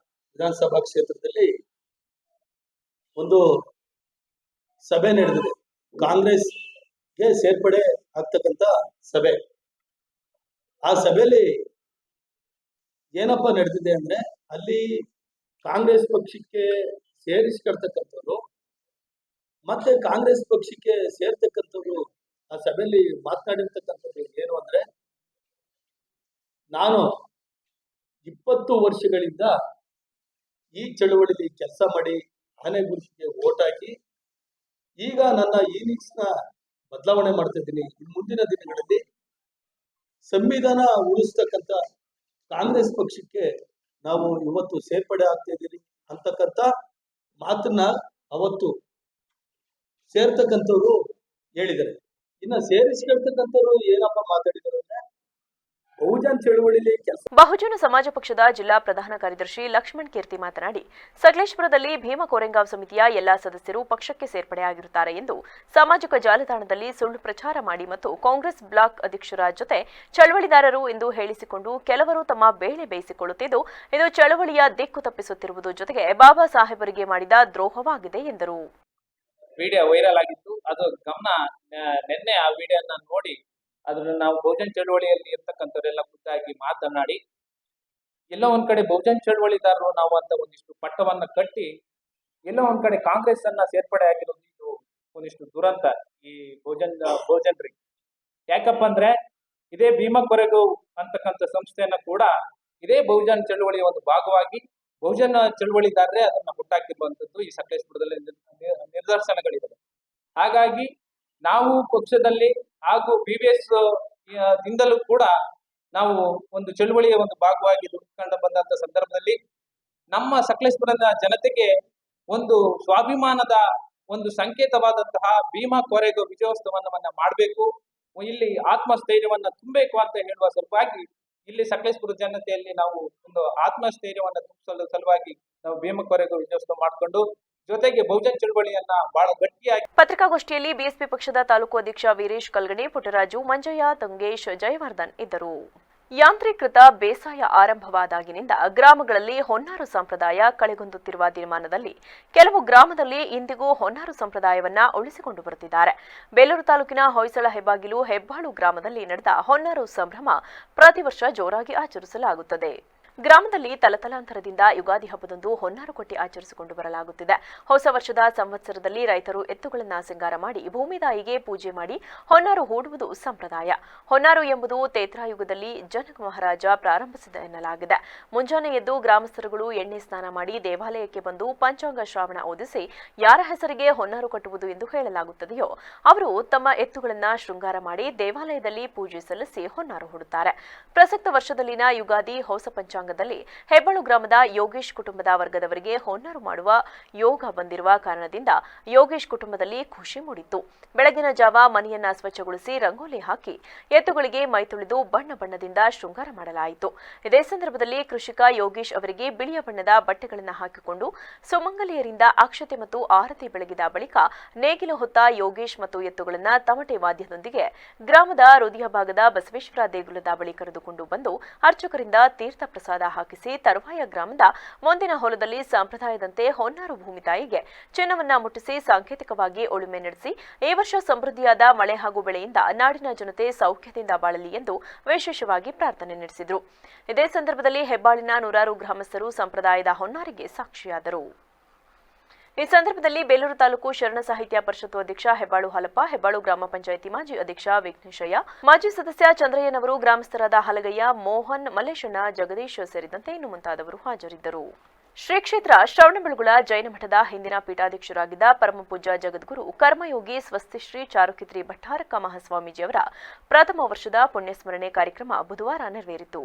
ವಿಧಾನಸಭಾ ಕ್ಷೇತ್ರದಲ್ಲಿ ಒಂದು ಸಭೆ ನಡೆದಿದೆ. ಕಾಂಗ್ರೆಸ್ಗೆ ಸೇರ್ಪಡೆ ಆಗ್ತಕ್ಕಂಥ ಸಭೆ. ಆ ಸಭೆಯಲ್ಲಿ ಏನಪ್ಪ ನಡೆದಿದೆ ಅಂದ್ರೆ, ಅಲ್ಲಿ ಕಾಂಗ್ರೆಸ್ ಪಕ್ಷಕ್ಕೆ ಸೇರಿಸ್ಕೊಳ್ತಕ್ಕಂಥವ್ರು ಮತ್ತೆ ಕಾಂಗ್ರೆಸ್ ಪಕ್ಷಕ್ಕೆ ಸೇರ್ತಕ್ಕಂಥವ್ರು ಆ ಸಭೆಯಲ್ಲಿ ಮಾತನಾಡಿರ್ತಕ್ಕಂಥದ್ದು ಏನು ಅಂದ್ರೆ, ನಾನು 20 ವರ್ಷಗಳಿಂದ ಈ ಚಳವಳಿಯಲ್ಲಿ ಕೆಲಸ ಮಾಡಿ ಆನೆ ಗುರುತಿಗೆ ಓಟ್ ಹಾಕಿ ಈಗ ನನ್ನ ನ ಬದಲಾವಣೆ ಮಾಡ್ತಾ ಇದ್ದೀನಿ. ಮುಂದಿನ ದಿನಗಳಲ್ಲಿ ಸಂವಿಧಾನ ಉಳಿಸ್ತಕ್ಕಂಥ ಕಾಂಗ್ರೆಸ್ ಪಕ್ಷಕ್ಕೆ ನಾವು ಇವತ್ತು ಸೇರ್ಪಡೆ ಆಗ್ತಾ ಇದ್ದೀರಿ ಅಂತಕ್ಕಂಥ ಮಾತನ್ನ ಅವತ್ತು ಸೇರ್ತಕ್ಕಂಥವ್ರು ಹೇಳಿದ್ದಾರೆ. ಇನ್ನ ಸೇರಿಸ್ಕೊಳ್ತಕ್ಕಂಥವ್ರು ಏನಪ್ಪ ಮಾತಾಡಿದ್ರು ಅಂದ್ರೆ, ಬಹುಜನ್ ಚಳುವಳಿಲಿ ಕೆಲಸ ಬಹುಜನ ಸಮಾಜ ಪಕ್ಷದ ಜಿಲ್ಲಾ ಪ್ರಧಾನ ಕಾರ್ಯದರ್ಶಿ ಲಕ್ಷ್ಮಣ್ ಕೀರ್ತಿ ಮಾತನಾಡಿ, ಸಕಲೇಶಪುರದಲ್ಲಿ ಭೀಮಾ ಕೋರೆಗಾಂವ್ ಸಮಿತಿಯ ಎಲ್ಲಾ ಸದಸ್ಯರು ಪಕ್ಷಕ್ಕೆ ಸೇರ್ಪಡೆಯಾಗಿರುತ್ತಾರೆ ಎಂದು ಸಾಮಾಜಿಕ ಜಾಲತಾಣದಲ್ಲಿ ಸುಳ್ಳು ಪ್ರಚಾರ ಮಾಡಿ ಮತ್ತು ಕಾಂಗ್ರೆಸ್ ಬ್ಲಾಕ್ ಅಧ್ಯಕ್ಷರ ಜೊತೆ ಚಳವಳಿದಾರರು ಎಂದು ಹೇಳಿಸಿಕೊಂಡು ಕೆಲವರು ತಮ್ಮ ಬೇಳೆ ಬೇಯಿಸಿಕೊಳ್ಳುತ್ತಿದ್ದು, ಇದು ಚಳವಳಿಯ ದಿಕ್ಕು ತಪ್ಪಿಸುತ್ತಿರುವುದು ಜೊತೆಗೆ ಬಾಬಾ ಸಾಹೇಬರಿಗೆ ಮಾಡಿದ ದ್ರೋಹವಾಗಿದೆ ಎಂದರು. ವಿಡಿಯೋ ವೈರಲ್ ಆಗಿತ್ತು. ಅದು ಗಮನ ನಿನ್ನೆ ಆ ವಿಡಿಯೋನ ನೋಡಿ ಅದನ್ನು ನಾವು ಬಹುಜನ್ ಚಳವಳಿಯಲ್ಲಿ ಇರ್ತಕ್ಕಂಥವರೆಲ್ಲ ಖುದ್ದಾಗಿ ಮಾತನಾಡಿ ಎಲ್ಲ ಒಂದ್ ಕಡೆ ಬಹುಜನ್ ಚಳವಳಿದಾರರು ನಾವು ಅಂತ ಒಂದಿಷ್ಟು ಪಟ್ಟವನ್ನ ಕಟ್ಟಿ ಎಲ್ಲ ಒಂದ್ ಕಡೆ ಕಾಂಗ್ರೆಸ್ ಅನ್ನ ಸೇರ್ಪಡೆ ಆಗಿರೋದು ಇದು ಒಂದಿಷ್ಟು ದುರಂತ ಈ ಬಹುಜನ್ರಿಗೆ. ಯಾಕಪ್ಪ ಅಂದ್ರೆ ಇದೇ ಭೀಮಾ ಕೋರೆಗಾಂವ್ ಅಂತಕ್ಕಂಥ ಸಂಸ್ಥೆಯನ್ನ ಕೂಡ ಇದೇ ಬಹುಜನ್ ಚಳವಳಿಯ ಒಂದು ಭಾಗವಾಗಿ ಬಹುಜನ ಚಳವಳಿದಾರರೇ ಅದನ್ನ ಹುಟ್ಟಾಕಿರುವಂತದ್ದು ಈ ಸಕಲೇಶಪುರದಲ್ಲಿ ನಿದರ್ಶನಗಳಿವೆ. ಹಾಗಾಗಿ ನಾವು ಪಕ್ಷದಲ್ಲಿ ಹಾಗೂ BVS ದಿಂದಲೂ ಕೂಡ ನಾವು ಒಂದು ಚಳವಳಿಯ ಒಂದು ಭಾಗವಾಗಿ ದುಡ್ಕೊಂಡು ಬಂದಂತ ಸಂದರ್ಭದಲ್ಲಿ ನಮ್ಮ ಸಕಲೇಶಪುರದ ಜನತೆಗೆ ಒಂದು ಸ್ವಾಭಿಮಾನದ ಒಂದು ಸಂಕೇತವಾದಂತಹ ಭೀಮಾ ಕೋರೆಗಾಂವ್ ವಿಜಯೋತ್ಸವವನ್ನ ಮಾಡಬೇಕು, ಇಲ್ಲಿ ಆತ್ಮಸ್ಥೈರ್ಯವನ್ನ ತುಂಬಬೇಕು ಅಂತ ಹೇಳುವ ಸಲುವಾಗಿ ಇಲ್ಲಿ ಸಕಲೇಶಪುರ ಜನತೆಯಲ್ಲಿ ನಾವು ಒಂದು ಆತ್ಮಸ್ಥೈರ್ಯವನ್ನ ತುಂಬಿಸಲು ಸಲುವಾಗಿ ನಾವು ಭೀಮಾ ಕೋರೆಗಾಂವ್ ವಿಜಯೋತ್ಸವ ಮಾಡಿಕೊಂಡು ಜೊತೆಗೆ ಬಹುಜನ್ ಚಳವಳಿಯನ್ನ ಬಹಳ ಗಟ್ಟಿಯಾಗಿ. ಪತ್ರಿಕಾಗೋಷ್ಠಿಯಲ್ಲಿ ಬಿಎಸ್ಪಿ ಪಕ್ಷದ ತಾಲೂಕು ಅಧ್ಯಕ್ಷ ವೀರೇಶ್ ಕಲ್ಗಣಿ, ಪುಟ್ಟರಾಜು, ಮಂಜಯ್ಯ, ತಂಗೇಶ್, ಜಯವರ್ಧನ್ ಇದ್ದರು. ಯಾಂತ್ರೀಕೃತ ಬೇಸಾಯ ಆರಂಭವಾದಾಗಿನಿಂದ ಗ್ರಾಮಗಳಲ್ಲಿ ಹೊನ್ನಾರು ಸಂಪ್ರದಾಯ ಕಳೆಗುಂದುತ್ತಿರುವ ದಿನಮಾನದಲ್ಲಿ ಕೆಲವು ಗ್ರಾಮದಲ್ಲಿ ಇಂದಿಗೂ ಹೊನ್ನಾರು ಸಂಪ್ರದಾಯವನ್ನ ಉಳಿಸಿಕೊಂಡು ಬರುತ್ತಿದ್ದಾರೆ. ಬೇಲೂರು ತಾಲೂಕಿನ ಹೊಯ್ಸಳ ಹೆಬ್ಬಾಗಿಲು ಹೆಬ್ಬಾಳು ಗ್ರಾಮದಲ್ಲಿ ನಡೆದ ಹೊನ್ನಾರು ಸಂಭ್ರಮ ಪ್ರತಿ ವರ್ಷ ಜೋರಾಗಿ ಆಚರಿಸಲಾಗುತ್ತದೆ. ಗ್ರಾಮದಲ್ಲಿ ತಲತಲಾಂತರದಿಂದ ಯುಗಾದಿ ಹಬ್ಬದಂದು ಹೊನ್ನಾರು ಕೊಟ್ಟಿ ಆಚರಿಸಿಕೊಂಡು ಬರಲಾಗುತ್ತಿದೆ. ಹೊಸ ವರ್ಷದ ಸಂವತ್ಸರದಲ್ಲಿ ರೈತರು ಎತ್ತುಗಳನ್ನ ಸಿಂಗಾರ ಮಾಡಿ ಭೂಮಿದಾಯಿಗೆ ಪೂಜೆ ಮಾಡಿ ಹೊನ್ನಾರು ಹೂಡುವುದು ಸಂಪ್ರದಾಯ. ಹೊನ್ನಾರು ಎಂಬುದು ತೇತ್ರಾಯುಗದಲ್ಲಿ ಜನಕ ಮಹಾರಾಜ ಪ್ರಾರಂಭಿಸಿದ ಎನ್ನಲಾಗಿದೆ. ಮುಂಜಾನೆ ಎದ್ದು ಗ್ರಾಮಸ್ಥರುಗಳು ಎಣ್ಣೆ ಸ್ನಾನ ಮಾಡಿ ದೇವಾಲಯಕ್ಕೆ ಬಂದು ಪಂಚಾಂಗ ಶ್ರಾವಣ ಓದಿಸಿ ಯಾರ ಹೆಸರಿಗೆ ಹೊನ್ನಾರು ಕಟ್ಟುವುದು ಎಂದು ಹೇಳಲಾಗುತ್ತದೆಯೋ ಅವರು ತಮ್ಮ ಎತ್ತುಗಳನ್ನ ಶೃಂಗಾರ ಮಾಡಿ ದೇವಾಲಯದಲ್ಲಿ ಪೂಜೆ ಸಲ್ಲಿಸಿ ಹೊನ್ನಾರು ಹೂಡುತ್ತಾರೆ. ಪ್ರಸಕ್ತ ವರ್ಷದಲ್ಲಿನ ಯುಗಾದಿ ಹೊಸ ಪಂಚಾಂಗ ಹೆಬ್ಬಾಳು ಗ್ರಾಮದ ಯೋಗೇಶ್ ಕುಟುಂಬದ ವರ್ಗದವರಿಗೆ ಹೊನ್ನಾರು ಮಾಡುವ ಯೋಗ ಬಂದಿರುವ ಕಾರಣದಿಂದ ಯೋಗೇಶ್ ಕುಟುಂಬದಲ್ಲಿ ಖುಷಿ ಮೂಡಿತ್ತು. ಬೆಳಗಿನ ಜಾವ ಮನೆಯನ್ನ ಸ್ವಚ್ಛಗೊಳಿಸಿ ರಂಗೋಲಿ ಹಾಕಿ ಎತ್ತುಗಳಿಗೆ ಮೈತೊಳೆದು ಬಣ್ಣ ಬಣ್ಣದಿಂದ ಶೃಂಗಾರ ಮಾಡಲಾಯಿತು. ಇದೇ ಸಂದರ್ಭದಲ್ಲಿ ಕೃಷಿಕ ಯೋಗೇಶ್ ಅವರಿಗೆ ಬಿಳಿಯ ಬಣ್ಣದ ಬಟ್ಟೆಗಳನ್ನು ಹಾಕಿಕೊಂಡು ಸುಮಂಗಲಿಯರಿಂದ ಅಕ್ಷತೆ ಮತ್ತು ಆರತಿ ಬೆಳಗಿದ ಬಳಿಕ ನೇಗಿಲು ಹೊತ್ತ ಯೋಗೇಶ್ ಮತ್ತು ಎತ್ತುಗಳನ್ನ ತಮಟೆ ವಾದ್ಯದೊಂದಿಗೆ ಗ್ರಾಮದ ಹೃದಯ ಭಾಗದ ಬಸವೇಶ್ವರ ದೇಗುಲದ ಬಳಿ ಕರೆದುಕೊಂಡು ಬಂದು ಅರ್ಚಕರಿಂದ ತೀರ್ಥ ಪ್ರಸಾದ ಹಾಕಿಸಿ ತರುವಾಯ ಗ್ರಾಮದ ಮುಂದಿನ ಹೊಲದಲ್ಲಿ ಸಂಪ್ರದಾಯದಂತೆ ಹೊನ್ನಾರು ಭೂಮಿ ತಾಯಿಗೆ ಚಿನ್ನವನ್ನ ಮುಟ್ಟಿಸಿ ಸಾಂಕೇತಿಕವಾಗಿ ಉಳುಮೆ ನಡೆಸಿ ಈ ವರ್ಷ ಸಮೃದ್ಧಿಯಾದ ಮಳೆ ಹಾಗೂ ಬೆಳೆಯಿಂದ ನಾಡಿನ ಜನತೆ ಸೌಖ್ಯದಿಂದ ಬಾಳಲಿ ಎಂದು ವಿಶೇಷವಾಗಿ ಪ್ರಾರ್ಥನೆ ನಡೆಸಿದರು. ಇದೇ ಸಂದರ್ಭದಲ್ಲಿ ಹೆಬ್ಬಾಳಿನ ನೂರಾರು ಗ್ರಾಮಸ್ಥರು ಸಂಪ್ರದಾಯದ ಹೊನ್ನಾರಿಗೆ ಸಾಕ್ಷಿಯಾದರು. ಈ ಸಂದರ್ಭದಲ್ಲಿ ಬೇಲೂರು ತಾಲೂಕು ಶರಣ ಸಾಹಿತ್ಯ ಪರಿಷತ್ತು ಅಧ್ಯಕ್ಷ ಹೆಬ್ಬಾಳು ಹಾಲಪ್ಪ, ಹೆಬ್ಬಾಳು ಗ್ರಾಮ ಪಂಚಾಯಿತಿ ಮಾಜಿ ಅಧ್ಯಕ್ಷ ವಿಘ್ನೇಶಯ್ಯ, ಮಾಜಿ ಸದಸ್ಯ ಚಂದ್ರಯ್ಯನವರು, ಗ್ರಾಮಸ್ಥರಾದ ಹಲಗಯ್ಯ, ಮೋಹನ್, ಮಲ್ಲೇಶಣ್ಣ, ಜಗದೀಶ್ ಸೇರಿದಂತೆ ಇನ್ನು ಮುಂತಾದವರು ಹಾಜರಿದ್ದರು. ಶ್ರೀ ಕ್ಷೇತ್ರ ಶ್ರವಣಬೆಳಗೊಳ ಜೈನ ಮಠದ ಹಿಂದಿನ ಪೀಠಾಧ್ಯಕ್ಷರಾಗಿದ್ದ ಪರಮಪೂಜ್ಯ ಜಗದ್ಗುರು ಕರ್ಮಯೋಗಿ ಸ್ವಸ್ತಿಶ್ರೀ ಚಾರುಕಿತ್ರಿ ಭಟ್ಟಾರಕ ಮಹಾಸ್ವಾಮೀಜಿಯವರ ಪ್ರಥಮ ವರ್ಷದ ಪುಣ್ಯಸ್ಮರಣೆ ಕಾರ್ಯಕ್ರಮ ಬುಧವಾರ ನೆರವೇರಿತು.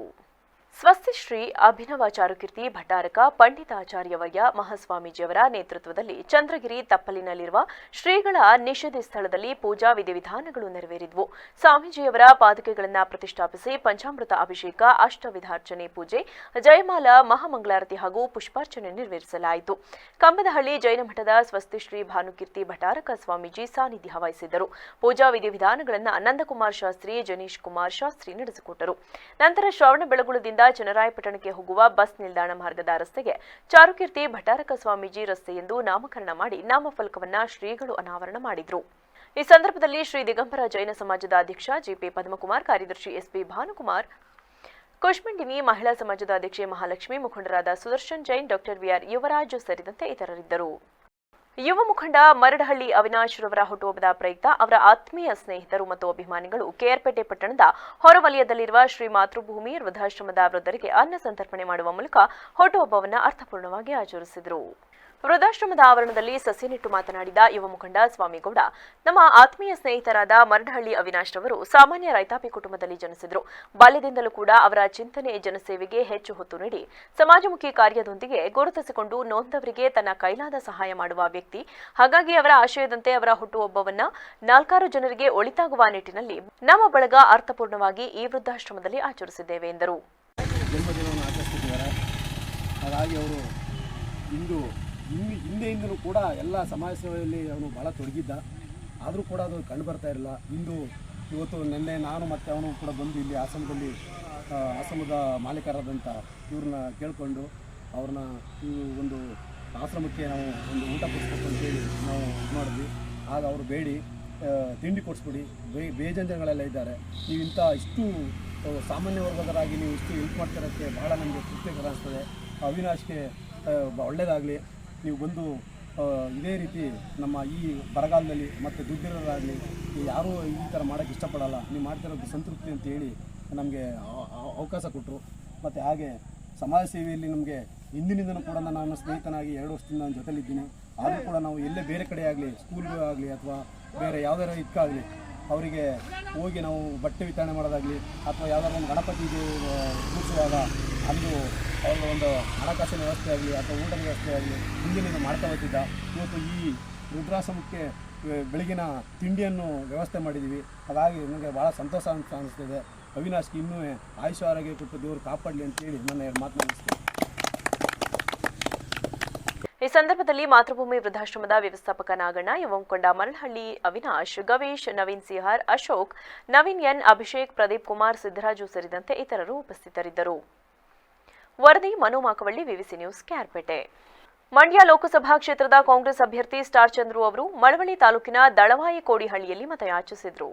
ಸ್ವಸ್ತಿಶ್ರೀ ಅಭಿನವ ಚಾರುಕೀರ್ತಿ ಭಟ್ಟಾರಕ ಪಂಡಿತಾಚಾರ್ಯವಯ್ಯ ಮಹಾಸ್ವಾಮೀಜಿಯವರ ನೇತೃತ್ವದಲ್ಲಿ ಚಂದ್ರಗಿರಿ ತಪ್ಪಲಿನಲ್ಲಿರುವ ಶ್ರೀಗಳ ನಿಷೇಧ ಸ್ಥಳದಲ್ಲಿ ಪೂಜಾ ವಿಧಿವಿಧಾನಗಳು ನೆರವೇರಿದವು. ಸ್ವಾಮೀಜಿಯವರ ಪಾದುಕೆಗಳನ್ನು ಪ್ರತಿಷ್ಠಾಪಿಸಿ ಪಂಚಾಮೃತ ಅಭಿಷೇಕ, ಅಷ್ಟವಿಧಾರ್ಚನೆ ಪೂಜೆ, ಜಯಮಾಲ, ಮಹಾಮಂಗಳಾರತಿ ಹಾಗೂ ಪುಷ್ಪಾರ್ಚನೆ ನೆರವೇರಿಸಲಾಯಿತು. ಕಂಬದಹಳ್ಳಿ ಜೈನ ಮಠದ ಸ್ವಸ್ತಿಶ್ರೀ ಭಾನುಕೀರ್ತಿ ಭಟ್ಟಾರಕ ಸ್ವಾಮೀಜಿ ಸಾನ್ನಿಧ್ಯ ವಹಿಸಿದ್ದರು. ಪೂಜಾ ವಿಧಿವಿಧಾನಗಳನ್ನು ನಂದಕುಮಾರ್ ಶಾಸ್ತ್ರಿ, ಜನೀಶ್ ಕುಮಾರ್ ಶಾಸ್ತ್ರಿ ನಡೆಸಿಕೊಟ್ಟರು. ನಂತರ ಶ್ರವಣಬೆಳಗೊಳದಿಂದ ಚನ್ನರಾಯಪಟ್ಟಣಕ್ಕೆ ಹೋಗುವ ಬಸ್ ನಿಲ್ದಾಣ ಮಾರ್ಗದ ರಸ್ತೆಗೆ ಚಾರುಕೀರ್ತಿ ಭಟ್ಟಾರಕ ಸ್ವಾಮೀಜಿ ರಸ್ತೆ ಎಂದು ನಾಮಕರಣ ಮಾಡಿ ನಾಮಫಲಕವನ್ನ ಶ್ರೀಗಳು ಅನಾವರಣ ಮಾಡಿದರು. ಈ ಸಂದರ್ಭದಲ್ಲಿ ಶ್ರೀ ದಿಗಂಬರ ಜೈನ ಸಮಾಜದ ಅಧ್ಯಕ್ಷ ಜಿಪಿ ಪದ್ಮಕುಮಾರ್, ಕಾರ್ಯದರ್ಶಿ ಎಸ್ಪಿ ಭಾನುಕುಮಾರ್, ಕುಶ್ಮಂಡಿನಿ ಮಹಿಳಾ ಸಮಾಜದ ಅಧ್ಯಕ್ಷೆ ಮಹಾಲಕ್ಷ್ಮಿ, ಮುಖಂಡರಾದ ಸುದರ್ಶನ್ ಜೈನ್, ಡಾಕ್ಟರ್ ವಿಆರ್ ಯುವರಾಜ್ ಸೇರಿದಂತೆ ಇತರರಿದ್ದರು. ಯುವ ಮುಖಂಡ ಮರಡಹಳ್ಳಿ ಅವಿನಾಶ್ ರವರ ಹುಟ್ಟುಹಬ್ಬದ ಪ್ರಯುಕ್ತ ಅವರ ಆತ್ಮೀಯ ಸ್ನೇಹಿತರು ಮತ್ತು ಅಭಿಮಾನಿಗಳು ಕೆಆರ್ಪೇಟೆ ಪಟ್ಟಣದ ಹೊರವಲಯದಲ್ಲಿರುವ ಶ್ರೀ ಮಾತೃಭೂಮಿ ವೃದ್ಧಾಶ್ರಮದ ವೃದ್ಧರಿಗೆ ಅನ್ನ ಸಂತರ್ಪಣೆ ಮಾಡುವ ಮೂಲಕ ಹುಟ್ಟುಹಬ್ಬವನ್ನು ಅರ್ಥಪೂರ್ಣವಾಗಿ ಆಚರಿಸಿದರು. ವೃದ್ಧಾಶ್ರಮದ ಆವರಣದಲ್ಲಿ ಸಸಿ ನೆಟ್ಟು ಮಾತನಾಡಿದ ಯುವ ಮುಖಂಡ ಸ್ವಾಮಿಗೌಡ, ನಮ್ಮ ಆತ್ಮೀಯ ಸ್ನೇಹಿತರಾದ ಮರಡಹಳ್ಳಿ ಅವಿನಾಶ್ ರವರು ಸಾಮಾನ್ಯ ರೈತಾಪಿ ಕುಟುಂಬದಲ್ಲಿ ಜನಿಸಿದ್ರು. ಬಾಲ್ಯದಿಂದಲೂ ಕೂಡ ಅವರ ಚಿಂತನೆ ಜನಸೇವೆಗೆ ಹೆಚ್ಚು ಹೊತ್ತು ನೀಡಿ ಸಮಾಜಮುಖಿ ಕಾರ್ಯದೊಂದಿಗೆ ಗುರುತಿಸಿಕೊಂಡು ನೊಂದವರಿಗೆ ತನ್ನ ಕೈಲಾದ ಸಹಾಯ ಮಾಡುವ ವ್ಯಕ್ತಿ. ಹಾಗಾಗಿ ಅವರ ಆಶಯದಂತೆ ಅವರ ಹುಟ್ಟುಹಬ್ಬವನ್ನ 4 ಜನರಿಗೆ ಒಳಿತಾಗುವ ನಿಟ್ಟಿನಲ್ಲಿ ನಮ್ಮ ಬಳಗ ಅರ್ಥಪೂರ್ಣವಾಗಿ ಈ ವೃದ್ಧಾಶ್ರಮದಲ್ಲಿ ಆಚರಿಸಿದ್ದೇವೆ ಎಂದರು. ಜನ್ಮದಿನವನ್ನು ಆಚರಿಸ್ತಿದ್ದಾರೆ. ಹಾಗಾಗಿ ಅವರು ಹಿಂದೆಯಿಂದಲೂ ಕೂಡ ಎಲ್ಲ ಸಮಾಜ ಸೇವೆಯಲ್ಲಿ ಅವನು ಭಾಳ ತೊಡಗಿದ್ದ. ಆದರೂ ಕೂಡ ಅದು ಕಂಡು ಬರ್ತಾ ಇರಲಿಲ್ಲ. ಇವತ್ತು ನಿನ್ನೆ ನಾನು ಮತ್ತು ಅವನು ಕೂಡ ಬಂದು ಇಲ್ಲಿ ಆಶ್ರಮದ ಮಾಲೀಕರಾದಂಥ ಇವ್ರನ್ನ ಕೇಳಿಕೊಂಡು ಅವ್ರನ್ನ ಈ ಒಂದು ಆಶ್ರಮಕ್ಕೆ ನಾವು ಒಂದು ಊಟ ಕೊಡಿಸ್ಬೇಕು ಅಂತೇಳಿ ನಾವು ಇದು ಮಾಡಿದ್ವಿ. ಆಗ ಅವರು ಬೇಡಿ ತಿಂಡಿ ಕೊಡಿಸ್ಬಿಡಿ, ಬೇಜಾನ್ ಜನಗಳೆಲ್ಲ ಇದ್ದಾರೆ, ನೀವು ಇಷ್ಟು ಸಾಮಾನ್ಯ ವರ್ಗದರಾಗಿ ನೀವು ಇಷ್ಟು ಹೆಲ್ಪ್ ಮಾಡ್ತಿರೋಕ್ಕೆ ಭಾಳ ನಮಗೆ ತೃಪ್ತಿಕರ ಅನಿಸ್ತದೆ. ಅವಿನಾಶ್ಗೆ ಒಳ್ಳೆಯದಾಗಲಿ, ನೀವು ಬಂದು ಇದೇ ರೀತಿ ನಮ್ಮ ಈ ಬರಗಾಲದಲ್ಲಿ ಮತ್ತು ದುಡ್ಡಿರೋರಾಗಲಿ ಯಾರೂ ಈ ಥರ ಮಾಡೋಕ್ಕೆ ಇಷ್ಟಪಡಲ್ಲ, ನೀವು ಮಾಡ್ತಿರೋದು ಸಂತೃಪ್ತಿ ಅಂತ ಹೇಳಿ ನಮಗೆ ಅವಕಾಶ ಕೊಟ್ಟರು. ಮತ್ತು ಹಾಗೆ ಸಮಾಜ ಸೇವೆಯಲ್ಲಿ ನಮಗೆ ಹಿಂದಿನಿಂದನೂ ಕೂಡ ನಾನು ಸ್ನೇಹಿತನಾಗಿ 2 ವರ್ಷದಿಂದ ನನ್ನ ಜೊತೆಲಿದ್ದೀನಿ. ಆದರೂ ಕೂಡ ನಾವು ಎಲ್ಲೇ ಬೇರೆ ಕಡೆ ಆಗಲಿ, ಸ್ಕೂಲ್ಗೂ ಆಗಲಿ ಅಥವಾ ಬೇರೆ ಯಾವುದಾರ ಇದಕ್ಕಾಗಲಿ ಅವರಿಗೆ ಹೋಗಿ ನಾವು ಬಟ್ಟೆ ವಿತರಣೆ ಮಾಡೋದಾಗಲಿ ಅಥವಾ ಯಾವುದಾದ್ರು ಒಂದು ಗಣಪತಿಗೆ ಕೂರಿಸುವಾಗ ಅಲ್ಲಿ ಅವರ ಒಂದು ಹಣಕಾಸಿನ ವ್ಯವಸ್ಥೆ ಆಗಲಿ ಅಥವಾ ಊಟದ ವ್ಯವಸ್ಥೆ ಆಗಲಿ ಹಿಂದಿನಿಂದ ಮಾಡ್ತಾ ಹೋಗ್ತಿದ್ದ. ಇವತ್ತು ಈ ವೃದ್ಧಾಶ್ರಮಕ್ಕೆ ಬೆಳಗಿನ ತಿಂಡಿಯನ್ನು ವ್ಯವಸ್ಥೆ ಮಾಡಿದ್ದೀವಿ. ಹಾಗಾಗಿ ನನಗೆ ಭಾಳ ಸಂತೋಷ ಅಂತ ಅನಿಸ್ತಿದೆ. ಅವಿನಾಶ್ಗೆ ಇನ್ನೂ ಆಯುಷ್ಯ ಆರೋಗ್ಯ ಕೊಟ್ಟು ದೇವರು ಕಾಪಾಡಲಿ ಅಂತೇಳಿ ನನ್ನ 2 ಮಾತು ಮುಗಿಸ್ತೇನೆ. ಈ ಸಂದರ್ಭದಲ್ಲಿ ಮಾತೃಭೂಮಿ ವೃದ್ಧಾಶ್ರಮದ ವ್ಯವಸ್ಥಾಪಕ ನಾಗಣ್ಣ, ಯುವ ಮುಖಂಡ ಮರಳಹಳ್ಳಿ ಅವಿನಾಶ್, ಗವೇಶ್, ನವೀನ್ ಸಿಹಾರ್, ಅಶೋಕ್, ನವೀನ್ ಎನ್, ಅಭಿಷೇಕ್, ಪ್ರದೀಪ್ ಕುಮಾರ್, ಸಿದ್ದರಾಜು ಸೇರಿದಂತೆ ಇತರರು ಉಪಸ್ಥಿತರಿದ್ದರು. ವರದಿ ಮನು ಮಾಕವಳ್ಳಿ, ವಿವಿಸಿ ನ್ಯೂಸ್, ಕ್ಯಾರ್ಪೇಟೆ. ಮಂಡ್ಯ ಲೋಕಸಭಾ ಕ್ಷೇತ್ರದ ಕಾಂಗ್ರೆಸ್ ಅಭ್ಯರ್ಥಿ ಸ್ಟಾರ್ ಚಂದ್ರು ಅವರು ಮಳವಳ್ಳಿ ತಾಲೂಕಿನ ದಳವಾಯಿ ಕೋಡಿಹಳ್ಳಿಯಲ್ಲಿ ಮತಯಾಚಿಸಿದರು.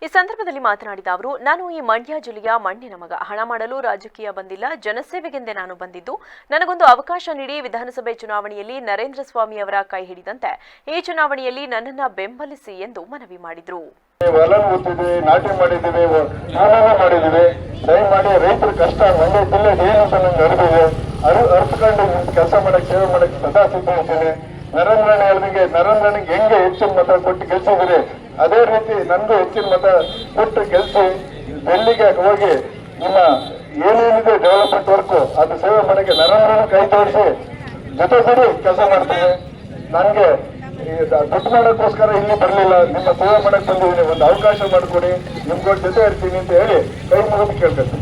ಈ ಸಂದರ್ಭದಲ್ಲಿ ಮಾತನಾಡಿದ ಅವರು, ನಾನು ಈ ಮಂಡ್ಯ ಜಿಲ್ಲೆಯ ಮಣ್ಣಿನ ಮಗ, ಹಣ ಮಾಡಲು ರಾಜಕೀಯ ಬಂದಿಲ್ಲ, ಜನಸೇವೆಗೆಂದೇ ನಾನು ಬಂದಿದ್ದು. ನನಗೊಂದು ಅವಕಾಶ ನೀಡಿ ವಿಧಾನಸಭೆ ಚುನಾವಣೆಯಲ್ಲಿ ನರೇಂದ್ರ ಸ್ವಾಮಿ ಅವರ ಕೈ ಹಿಡಿದಂತೆ ಈ ಚುನಾವಣೆಯಲ್ಲಿ ನನ್ನನ್ನು ಬೆಂಬಲಿಸಿ ಎಂದು ಮನವಿ ಮಾಡಿದರು. ನಾಟಿ ಮಾಡಿದ್ದೀವಿ, ಮಾಡಿದ್ದೀವಿ. ದಯಮಾಡಿ ರೈತರ ಕಷ್ಟ ಮಂಡ್ಯ ಜಿಲ್ಲೆ ಏನು ಅಂತ ನಂಗೆ ಅರಿವಿದೆ. ಅರ್ಥಕೊಂಡು ಕೆಲಸ ಮಾಡಕ್ಕೆ, ಸೇವೆ ಮಾಡಕ್ಕೆ ಸದಾ ಸಿದ್ಧ ಇದ್ದೇನೆ. ನರೇಂದ್ರನಿಗೆ ಹೆಂಗೆ ಹೆಚ್ಚಿನ ಮತ ಕೊಟ್ಟು ಗೆಲ್ಸಿದ್ರೆ ಅದೇ ರೀತಿ ನನಗೂ ಹೆಚ್ಚಿನ ಮತ ಕೊಟ್ಟು ಗೆಲ್ಸಿ ಡೆಲ್ಲಿಗೆ ಹೋಗಿ ನಿಮ್ಮ ಏನೇನಿದೆ ಡೆವಲಪ್ಮೆಂಟ್ ವರ್ಕು ಅದು ಸೇವೆ ಮಾಡಕ್ಕೆ ನರೇಂದ್ರನ ಕೈ ಜೋಡಿಸಿ ಜೊತೆಗೂಡಿ ಕೆಲಸ ಮಾಡ್ತೀನಿ. ನನಗೆ ದುಡ್ಡು ಮಾಡೋಕ್ಕೋಸ್ಕರ ಇಲ್ಲಿ ಬರಲಿಲ್ಲ, ನಿಮ್ಮ ಸೇವೆ ಮಾಡಕ್ಕೆ ಬಂದಿದ್ದೀನಿ. ಒಂದು ಅವಕಾಶ ಮಾಡಿಕೊಡಿ, ನಿಮ್ಗಳ ಜೊತೆ ಇರ್ತೀನಿ ಅಂತ ಹೇಳಿ ಕೈ ಮುಗಿದು ಕೇಳ್ಬೇಕು.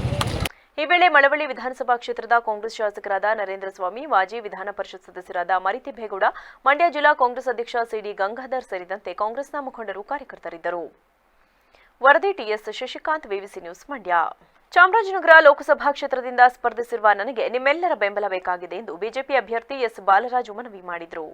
ಈ ವೇಳೆ ಮಳವಳ್ಳಿ ವಿಧಾನಸಭಾ ಕ್ಷೇತ್ರದ ಕಾಂಗ್ರೆಸ್ ಶಾಸಕರಾದ ನರೇಂದ್ರ ಸ್ವಾಮಿ, ಮಾಜಿ ವಿಧಾನ ಪರಿಷತ್ ಸದಸ್ಯರಾದ ಮರಿತಿಬ್ಬೇಗೌಡ, ಮಂಡ್ಯ ಜಿಲ್ಲಾ ಕಾಂಗ್ರೆಸ್ ಅಧ್ಯಕ್ಷ ಸಿಡಿ ಗಂಗಾಧರ್ ಸೇರಿದಂತೆ ಕಾಂಗ್ರೆಸ್ನ ಮುಖಂಡರು, ಕಾರ್ಯಕರ್ತರಿದ್ದರು. ವರದಿ TS Shashikant, VVC news, Mandya. Chamarajanagar Lok Sabha ಕ್ಷೇತ್ರದಿಂದ ಸ್ಪರ್ಧಿಸಿರುವ ನನಗೆ ನಿಮ್ಮೆಲ್ಲರ ಬೆಂಬಲ ಬೇಕಾಗಿದೆ ಎಂದು ಬಿಜೆಪಿ ಅಭ್ಯರ್ಥಿ ಎಸ್ ಬಾಲರಾಜು ಮನವಿ ಮಾಡಿದರು.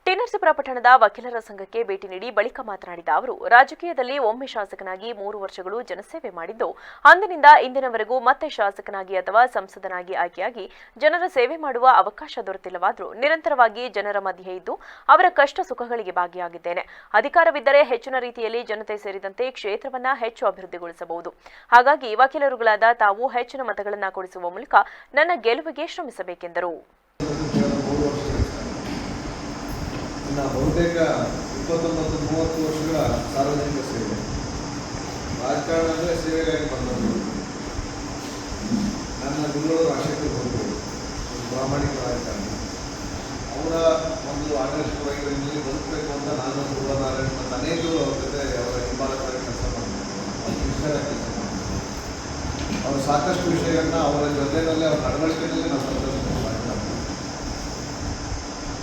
ಟಿನರಸೀಪುರ ಪಟ್ಟಣದ ವಕೀಲರ ಸಂಘಕ್ಕೆ ಭೇಟಿ ನೀಡಿ ಬಳಿಕ ಮಾತನಾಡಿದ ಅವರು, ರಾಜಕೀಯದಲ್ಲಿ ಒಮ್ಮೆ ಶಾಸಕನಾಗಿ 3 ವರ್ಷಗಳು ಜನಸೇವೆ ಮಾಡಿದ್ದು, ಅಂದಿನಿಂದ ಇಂದಿನವರೆಗೂ ಮತ್ತೆ ಶಾಸಕನಾಗಿ ಅಥವಾ ಸಂಸದನಾಗಿ ಆಯ್ಕೆಯಾಗಿ ಜನರ ಸೇವೆ ಮಾಡುವ ಅವಕಾಶ ದೊರೆತಿಲ್ಲವಾದರೂ ನಿರಂತರವಾಗಿ ಜನರ ಮಧ್ಯೆ ಇದ್ದು ಅವರ ಕಷ್ಟ ಸುಖಗಳಿಗೆ ಭಾಗಿಯಾಗಿದ್ದೇನೆ. ಅಧಿಕಾರವಿದ್ದರೆ ಹೆಚ್ಚಿನ ರೀತಿಯಲ್ಲಿ ಜನತೆ ಸೇರಿದಂತೆ ಕ್ಷೇತ್ರವನ್ನ ಹೆಚ್ಚು ಅಭಿವೃದ್ಧಿಗೊಳಿಸಬಹುದು. ಹಾಗಾಗಿ ವಕೀಲರುಗಳಾದ ತಾವು ಹೆಚ್ಚಿನ ಮತಗಳನ್ನು ಕೊಡಿಸುವ ಮೂಲಕ ನನ್ನ ಗೆಲುವಿಗೆ ಶ್ರಮಿಸಬೇಕೆಂದರು. ಬಹುತೇಕ 29-30 ವರ್ಷಗಳ ಸಾರ್ವಜನಿಕ ಸೇವೆ, ರಾಜಕಾರಣ ಅಂದರೆ ಸೇವೆಗಾಗಿ ಬಂದವರು. ನನ್ನ ಗುರುಗಳು ರಾಜಶೇಖರ್ ಹೋಗ್ಬೋದು, ಪ್ರಾಮಾಣಿಕ ರಾಜಕಾರಣ. ಅವರ ಒಂದು ಆದರ್ಶವಾಗಿ ಬದುಕಬೇಕು ಅಂತ ನಾನು ಧ್ರುವನಾರಾಯಣ್ ಮತ್ತು ಅನೇಕರು ಅವ್ರ ಜೊತೆ ಅವರ ಹಿಂಬಾಲಕರಾಗಿ ಕೆಲಸ ಮಾಡ್ತಾರೆ, ಇಷ್ಟರ ಕೆಲಸ ಮಾಡ್ತಾರೆ. ಅವರು ಸಾಕಷ್ಟು ವಿಷಯಗಳನ್ನ ಅವರ ಜೊತೆಯಲ್ಲೇ ಅವ್ರ ನಡವಳಿಕೆಯಲ್ಲೇ ನಾವು ಸಂತೋಷ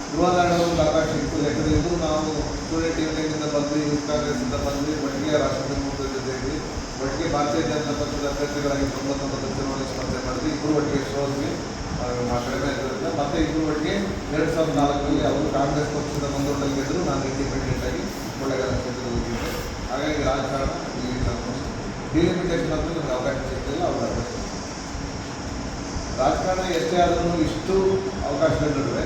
ಧ್ರುವನಾರಾಯಣ ಒಂದು ಅವಕಾಶ ಇತ್ತು. ಯಾಕಂದರೆ ಇದು ನಾವು ಸ್ಟೂಡೆಂಟ್ ಯೂನಿಯನ್ನಿಂದ ಬಂದ್ವಿ, ಯೂತ್ ಕಾಂಗ್ರೆಸ್ಸಿಂದ ಬಂದ್ವಿ, ಒಟ್ಟಿಗೆ ರಾಷ್ಟ್ರದ ಮುಖದ ಜೊತೆಗೆ ಒಟ್ಟಿಗೆ ಭಾರತೀಯ ಜನತಾ ಪಕ್ಷದ ಅಭ್ಯರ್ಥಿಗಳಾಗಿ 99 ಚುನಾವಣೆ ಸ್ಪರ್ಧೆ ಮಾಡಿದ್ವಿ. ಇಬ್ಬರು ಒಟ್ಟಿಗೆ ಸೋದ್ವಿ, ಕಡಿಮೆ ಇರೋದ್ರಿಂದ. ಮತ್ತೆ ಇಬ್ಬರು ಒಟ್ಟಿಗೆ 2004ರಲ್ಲಿ ಅವರು ಕಾಂಗ್ರೆಸ್ ಪಕ್ಷದ ಮುಂದೋಟಲ್ಲಿ ಗೆದ್ದರು, ನಾನು ಇಂಡಿಪೆಂಡೆಂಟ್ ಆಗಿ ಕೊಳ್ಳೇಗಾಲ ಕ್ಷೇತ್ರದಲ್ಲಿ ಹೋಗಿದ್ದೆ. ಹಾಗಾಗಿ ರಾಜಕಾರಣ ಇಲ್ಲಿ ನಾನು ಡಿಲಿಮಿಟೇಷನ್ ಅಂತ ನಮಗೆ ಅವಕಾಶ ಸಿಗಲಿಲ್ಲ. ಅವರ ರಾಜಕಾರಣ ಎಷ್ಟೇ ಆದರೂ ಇಷ್ಟು ಅವಕಾಶಗಳಿವೆ.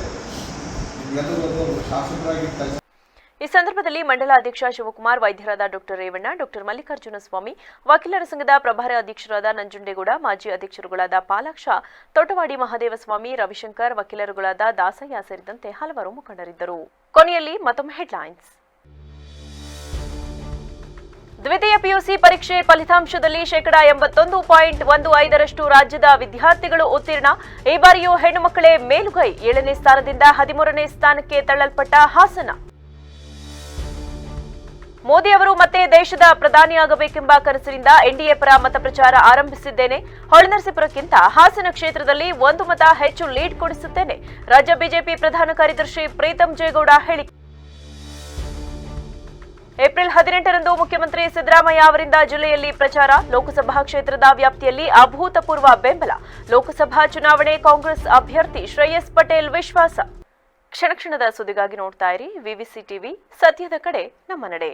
ಈ ಸಂದರ್ಭದಲ್ಲಿ ಮಂಡಲಾಧ್ಯಕ್ಷ ಶಿವಕುಮಾರ್, ವೈದ್ಯರಾದ ಡಾಕ್ಟರ್ ರೇವಣ್ಣ, ಡಾಕ್ಟರ್ ಮಲ್ಲಿಕಾರ್ಜುನ ಸ್ವಾಮಿ, ವಕೀಲರ ಸಂಘದ ಪ್ರಭಾರಿ ಅಧ್ಯಕ್ಷರಾದ ನಂಜುಂಡೇಗೌಡ, ಮಾಜಿ ಅಧ್ಯಕ್ಷರುಗಳಾದ ಪಾಲಾಕ್ಷ, ತೋಟವಾಡಿ ಮಹದೇವಸ್ವಾಮಿ, ರವಿಶಂಕರ್, ವಕೀಲರುಗಳಾದ ದಾಸಯ್ಯ ಸೇರಿದಂತೆ ಹಲವರು ಮುಖಂಡರಿದ್ದರು. ಕೊನೆಯಲ್ಲಿ ಮತ್ತೊಮ್ಮೆ ಹೆಡ್ಲೈನ್ಸ್. ದ್ವಿತೀಯ ಪಿಯುಸಿ ಪರೀಕ್ಷೆ ಫಲಿತಾಂಶದಲ್ಲಿ 81.15% ರಾಜ್ಯದ ವಿದ್ಯಾರ್ಥಿಗಳು ಉತ್ತೀರ್ಣ. ಈ ಬಾರಿಯೂ ಹೆಣ್ಣು ಮಕ್ಕಳೇ ಮೇಲುಗೈ. 7ನೇ ಸ್ಥಾನದಿಂದ 13ನೇ ಸ್ಥಾನಕ್ಕೆ ತಳ್ಳಲ್ಪಟ್ಟ ಹಾಸನ. ಮೋದಿ ಅವರು ಮತ್ತೆ ದೇಶದ ಪ್ರಧಾನಿಯಾಗಬೇಕೆಂಬ ಕನಸಿನಿಂದ ಎನ್ಡಿಎ ಪರ ಮತ ಪ್ರಚಾರ ಆರಂಭಿಸಿದ್ದೇನೆ. ಹೊಳೆನರಸೀಪುರಕ್ಕಿಂತ ಹಾಸನ ಕ್ಷೇತ್ರದಲ್ಲಿ 1 ಮತ ಹೆಚ್ಚು ಲೀಡ್ ಕೊಡಿಸುತ್ತೇನೆ. ರಾಜ್ಯ ಬಿಜೆಪಿ ಪ್ರಧಾನ ಕಾರ್ಯದರ್ಶಿ ಪ್ರೀತಂ ಜೇಗೌಡ ಹೇಳಿಕೆ. ಏಪ್ರಿಲ್ 18ರಂದು ಮುಖ್ಯಮಂತ್ರಿ ಸಿದ್ದರಾಮಯ್ಯ ಅವರಿಂದ ಜಿಲ್ಲೆಯಲ್ಲಿ ಪ್ರಚಾರ. ಲೋಕಸಭಾ ಕ್ಷೇತ್ರದ ವ್ಯಾಪ್ತಿಯಲ್ಲಿ ಅಭೂತಪೂರ್ವ ಬೆಂಬಲ. ಲೋಕಸಭಾ ಚುನಾವಣೆ ಕಾಂಗ್ರೆಸ್ ಅಭ್ಯರ್ಥಿ ಶ್ರೇಯಸ್ ಪಟೇಲ್ ವಿಶ್ವಾಸ. ಕ್ಷಣ ಕ್ಷಣದ ಸುದ್ದಿಗಾಗಿ ನೋಡ್ತಾ ಇರಿ ವಿವಿಸಿ ಟಿವಿ, ಸತ್ಯದ ಕಡೆ ನಮ್ಮ ನಡೆ.